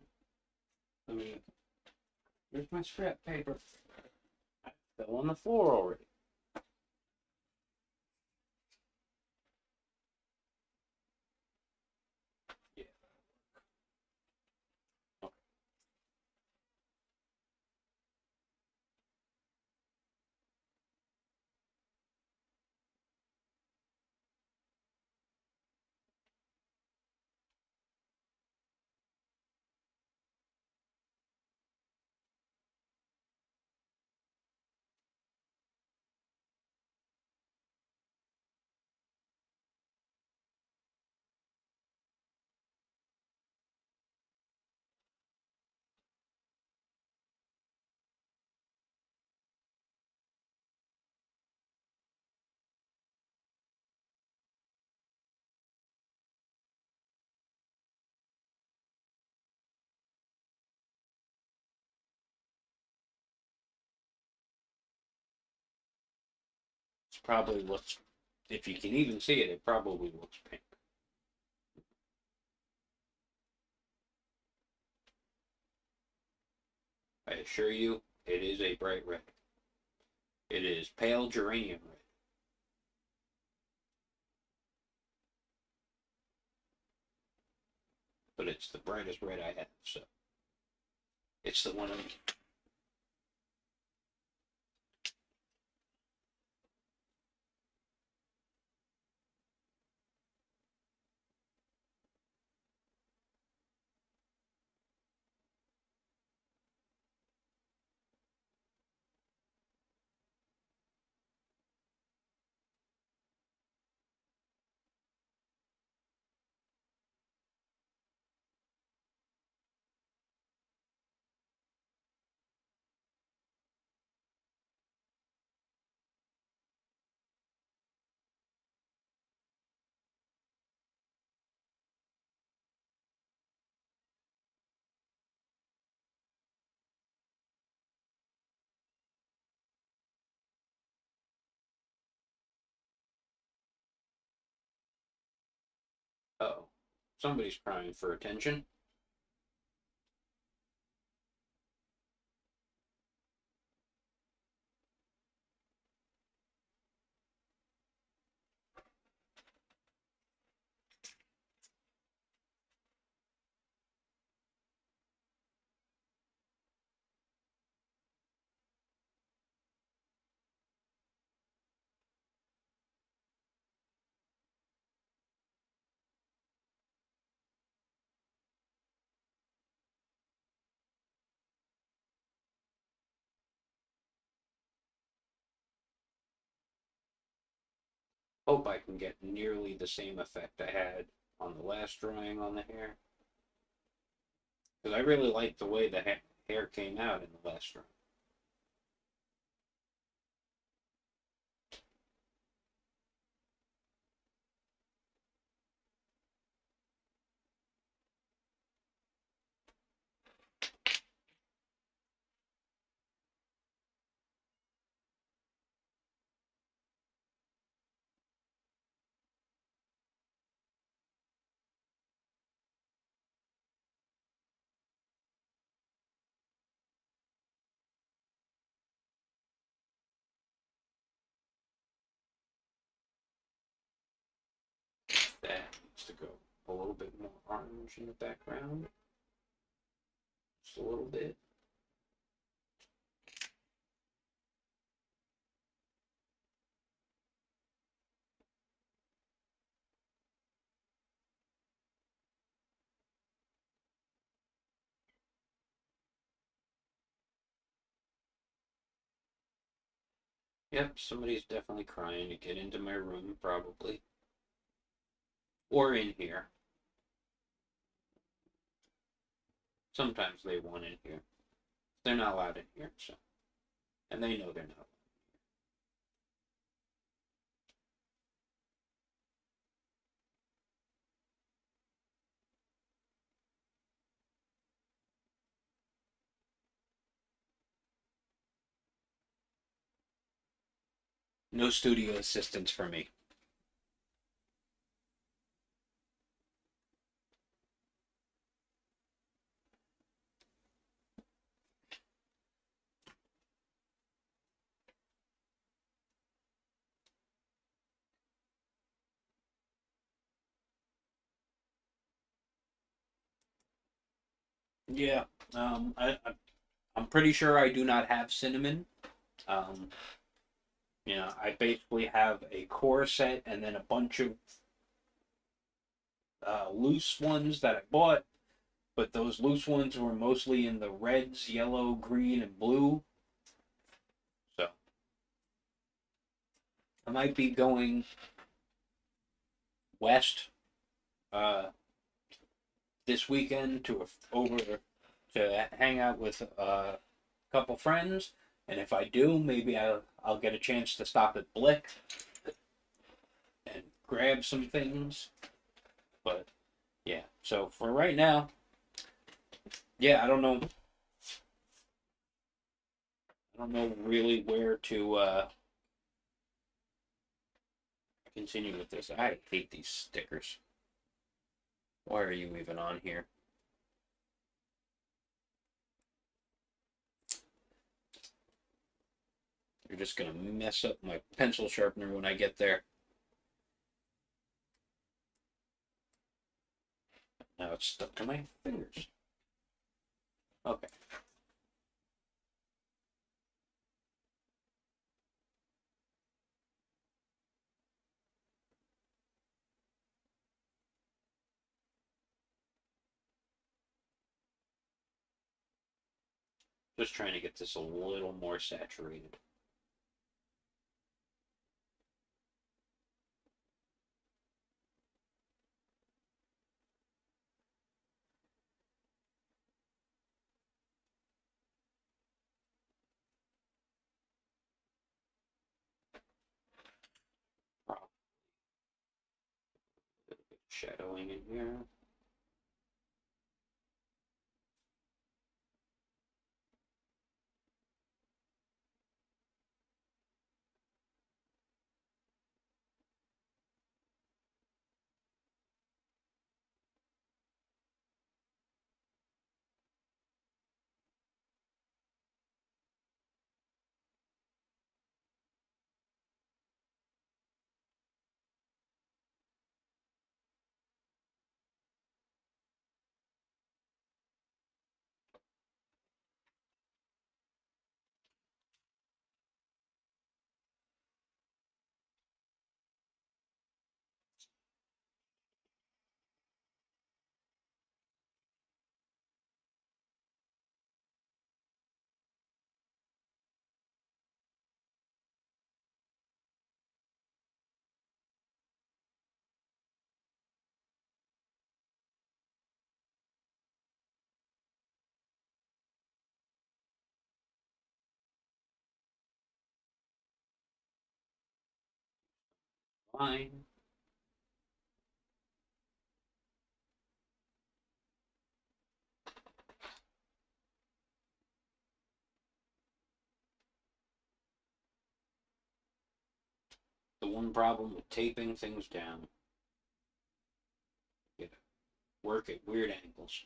I mean, here's my scrap paper. I fell on the floor already. Yeah. Okay. It's probably looks, if you can even see it, it probably looks pink. I assure you, it is a bright red. It is pale geranium red. But it's the brightest red I have, so it's the one I'm. Oh, somebody's crying for attention. hope I can get nearly the same effect I had on the last drawing on the hair. Because I really like the way the hair came out in the last drawing. That needs to go a little bit more orange in the background. Just a little bit. Yep, somebody's definitely crying to get into my room, probably. Or in here. Sometimes they want in here. They're not allowed in here, so. And they know they're not. No studio assistance for me. Yeah, I'm pretty sure I do not have cinnamon. Um, I basically have a core set and then a bunch of loose ones that I bought, but those loose ones were mostly in the reds, yellow, green, and blue. So I might be going west this weekend to over to hang out with a couple friends, and if I do, maybe I'll get a chance to stop at Blick and grab some things. But yeah, so for right now, yeah, I don't know. I don't know really where to continue with this. I hate these stickers. Why are you even on here? You're just gonna mess up my pencil sharpener when I get there. Now it's stuck to my fingers. Okay. Just trying to get this a little more saturated. Probably a little bit of shadowing in here. line. The one problem with taping things down. You gotta work at weird angles.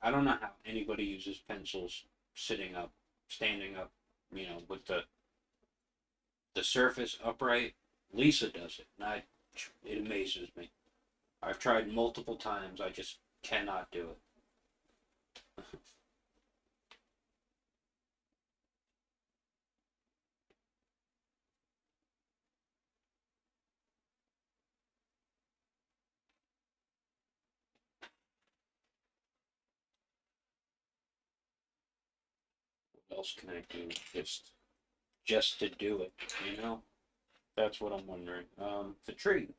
I don't know how anybody uses pencils sitting up, standing up, with the surface upright. Lisa does it, and it amazes me. I've tried multiple times. I just cannot do it. What else can I do just to do it? That's what I'm wondering. The tree,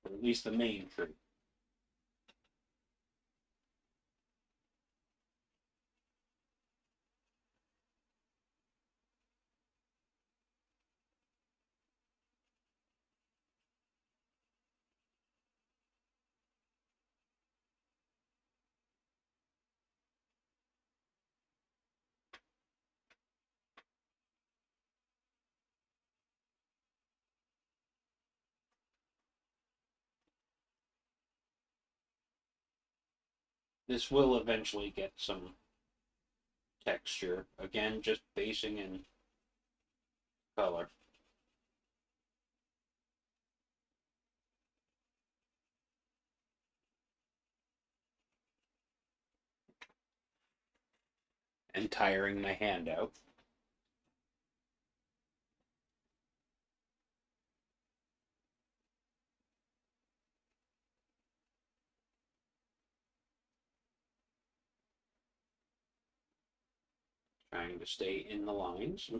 or at least the main tree. This will eventually get some texture. Again, just basing in color. And tiring my hand out. Trying to stay in the lines.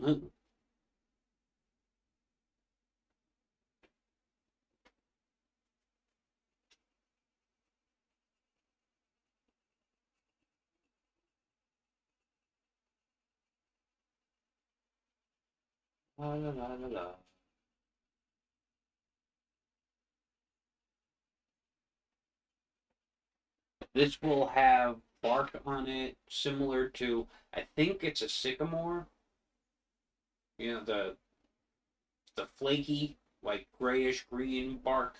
La la la la la. This will have bark on it similar to, I think it's a sycamore. The flaky, like grayish green bark.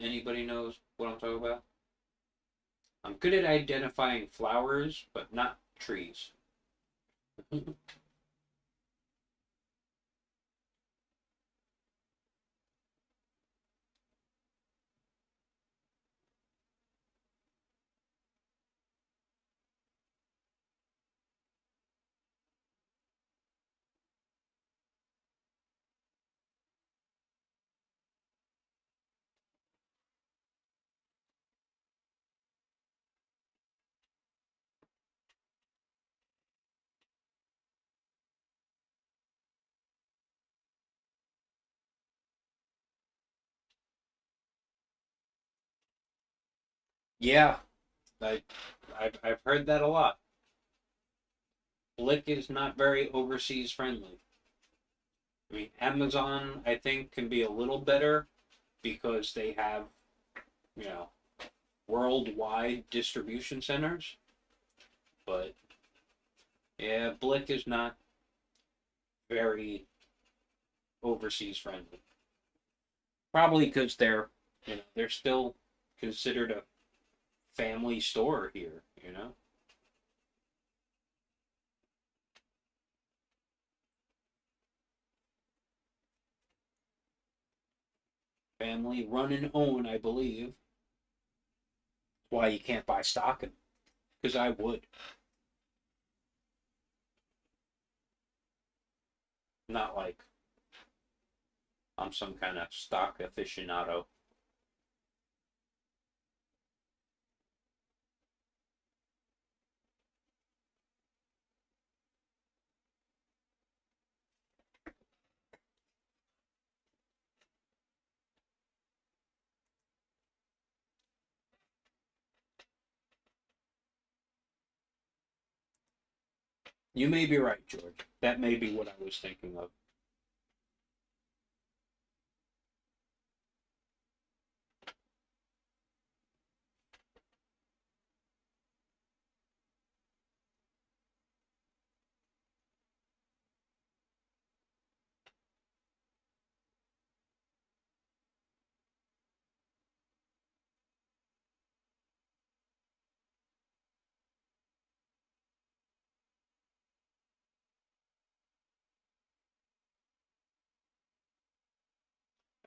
Anybody knows what I'm talking about? I'm good at identifying flowers, but not trees. Yeah, I, I've heard that a lot. Blick is not very overseas friendly. I mean, Amazon, I think, can be a little better because they have, you know, worldwide distribution centers. But yeah, Blick is not very overseas friendly. Probably because they're still considered a family store here. Family run and own, I believe. Why you can't buy stock in them. Because I would. Not like I'm some kind of stock aficionado. You may be right, George. That may be what I was thinking of.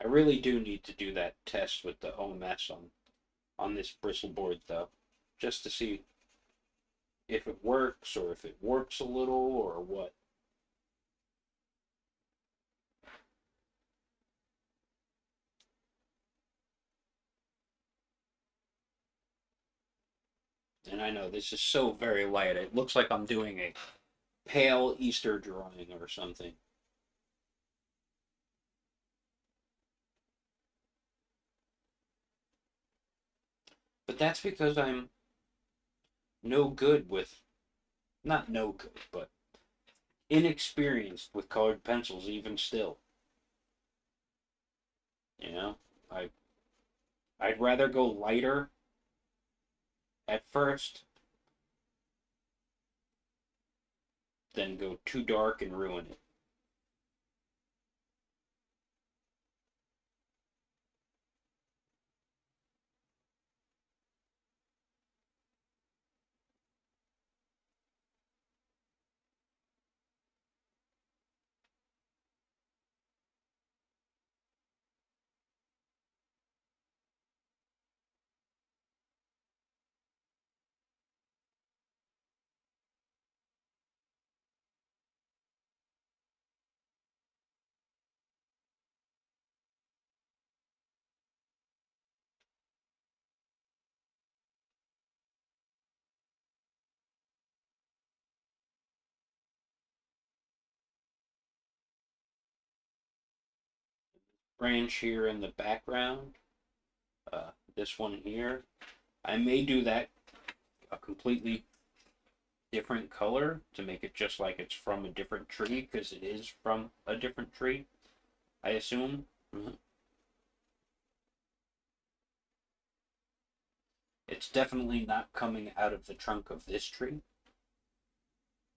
I really do need to do that test with the OMS on this bristle board, though, just to see if it works or if it warps a little or what. And I know this is so very light. It looks like I'm doing a pale Easter drawing or something. But that's because I'm no good with, not no good, but inexperienced with colored pencils even still. You know, I I'd rather go lighter at first than go too dark and ruin it. Branch here in the background, this one here, I may do that a completely different color to make it just like it's from a different tree because it is from a different tree, I assume. It's definitely not coming out of the trunk of this tree.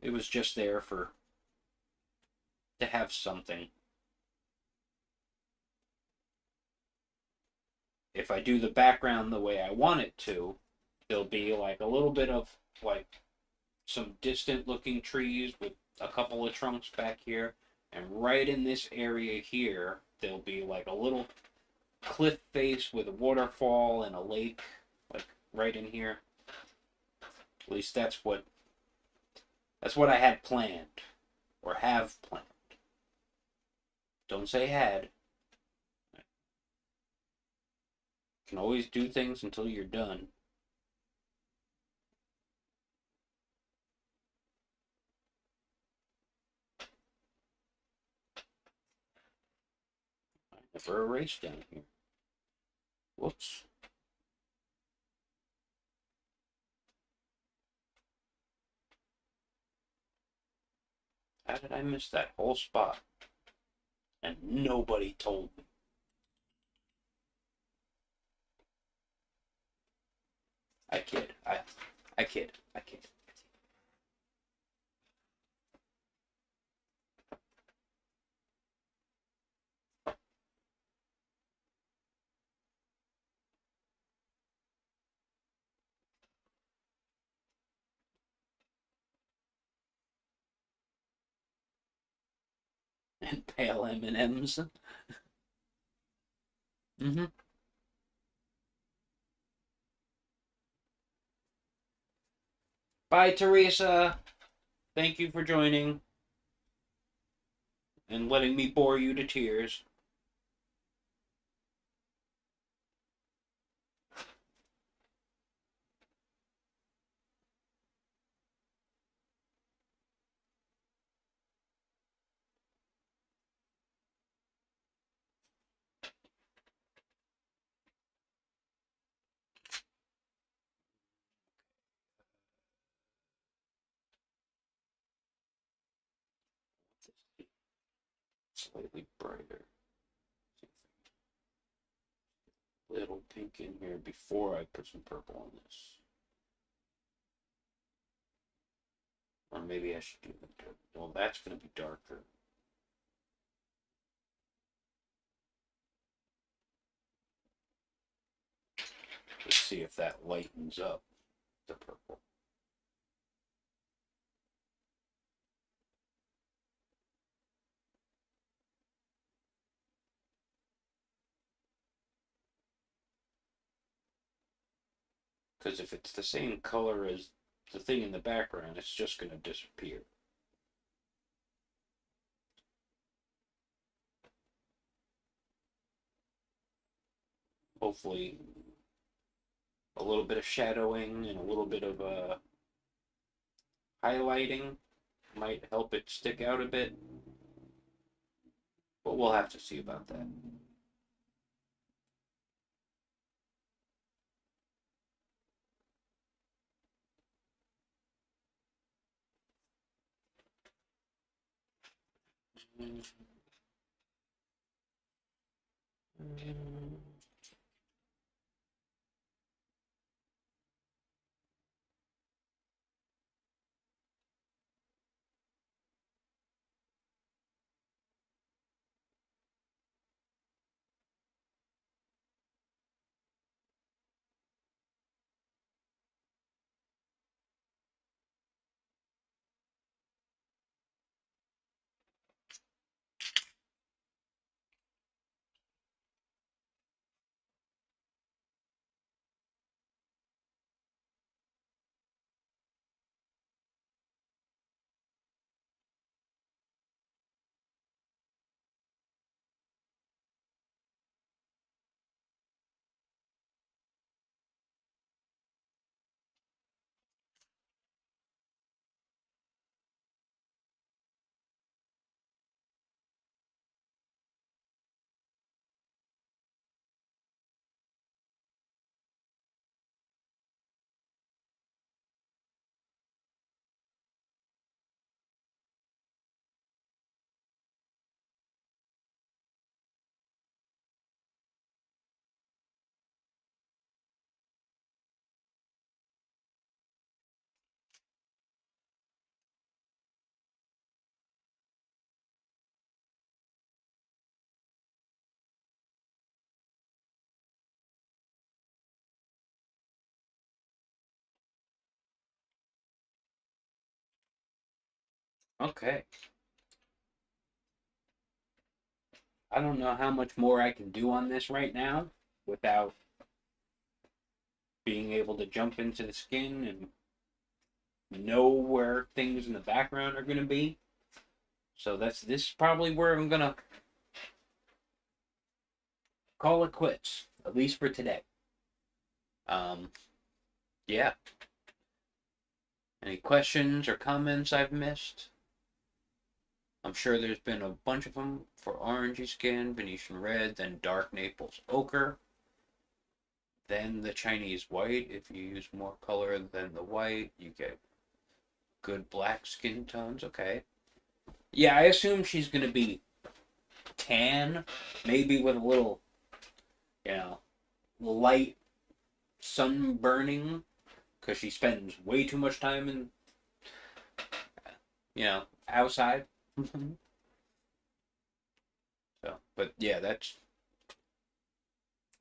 It was just there for to have something. If I do the background the way I want it to, there'll be like a little bit of like some distant looking trees with a couple of trunks back here, and right in this area here there'll be like a little cliff face with a waterfall and a lake, like right in here. At least that's what I had planned or have planned. Don't say had. You can always do things until you're done. I never erased down here. Whoops. How did I miss that whole spot? And nobody told me. I kid. I kid. I kid. And pale M&Ms. Mm-hmm. Bye, Teresa. Thank you for joining and letting me bore you to tears. slightly brighter. Little pink in here before I put some purple on this. Or maybe I should do that. Well, that's going to be darker. Let's see if that lightens up the purple. Because if it's the same color as the thing in the background, it's just going to disappear. Hopefully a little bit of shadowing and a little bit of highlighting might help it stick out a bit. But we'll have to see about that. Okay. I don't know how much more I can do on this right now without being able to jump into the skin and know where things in the background are going to be. So this is probably where I'm going to call it quits, at least for today. Yeah. Any questions or comments I've missed? I'm sure there's been a bunch of them for orangey skin, Venetian red, then dark Naples ochre, then the Chinese white. If you use more color than the white, you get good black skin tones. Okay. Yeah, I assume she's going to be tan, maybe with a little, light sunburning, because she spends way too much time in, outside. So, but yeah, that's.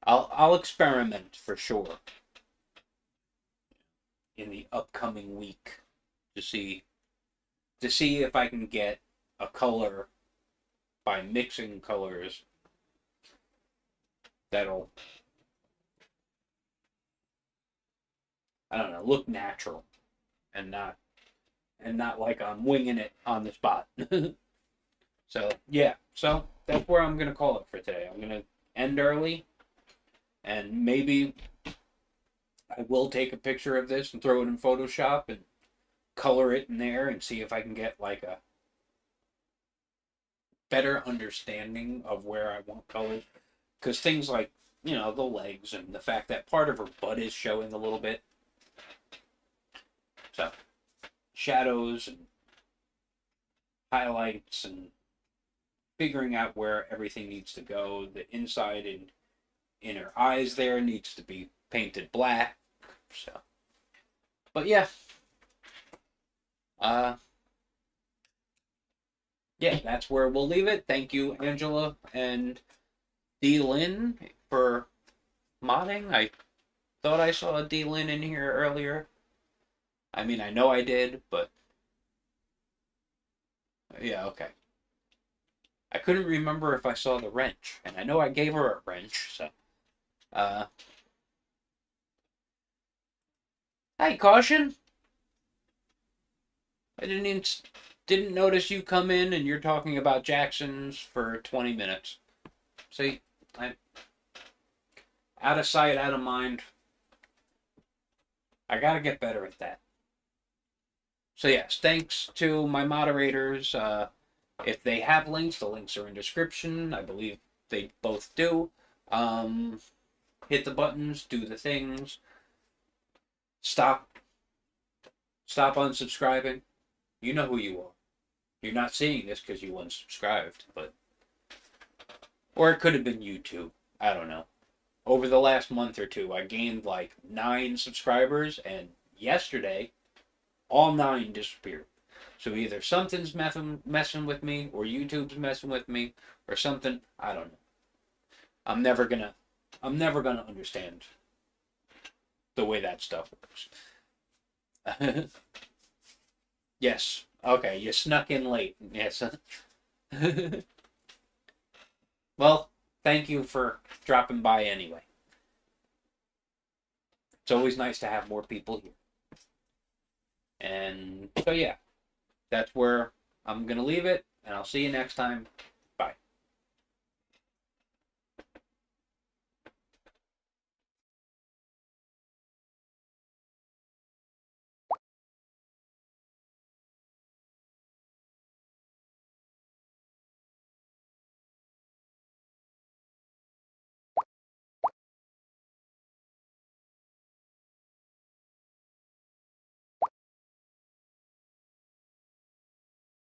I'll experiment for sure in the upcoming week to see if I can get a color by mixing colors that'll, I don't know, look natural and not like I'm winging it on the spot. So yeah, so that's where I'm gonna call it for today. I'm gonna end early, and maybe I will take a picture of this and throw it in Photoshop and color it in there and see if I can get like a better understanding of where I want colors. Because things like, the legs and the fact that part of her butt is showing a little bit. So, shadows and highlights and figuring out where everything needs to go. The inside and inner eyes there needs to be painted black. So, but yeah, yeah, that's where we'll leave it. Thank you, Angela and D. Lynn, for modding. I thought I saw a D. Lynn in here earlier. I mean, I know I did, but yeah, okay. I couldn't remember if I saw the wrench, and I know I gave her a wrench, so. Hey, Caution! I didn't notice you come in and you're talking about Jacksons for 20 minutes. See, I'm out of sight, out of mind. I gotta get better at that. So yes, thanks to my moderators. If they have links, the links are in description. I believe they both do. Hit the buttons, do the things. Stop unsubscribing. You know who you are. You're not seeing this because you unsubscribed, but... Or it could have been YouTube. I don't know. Over the last month or two, I gained like 9 subscribers, and yesterday, all 9 disappeared. So either something's messing with me, or YouTube's messing with me, or something. I don't know. I'm never gonna understand the way that stuff works. Yes. Okay, you snuck in late. Yes. Well, thank you for dropping by anyway. It's always nice to have more people here. And so yeah, that's where I'm going to leave it, and I'll see you next time.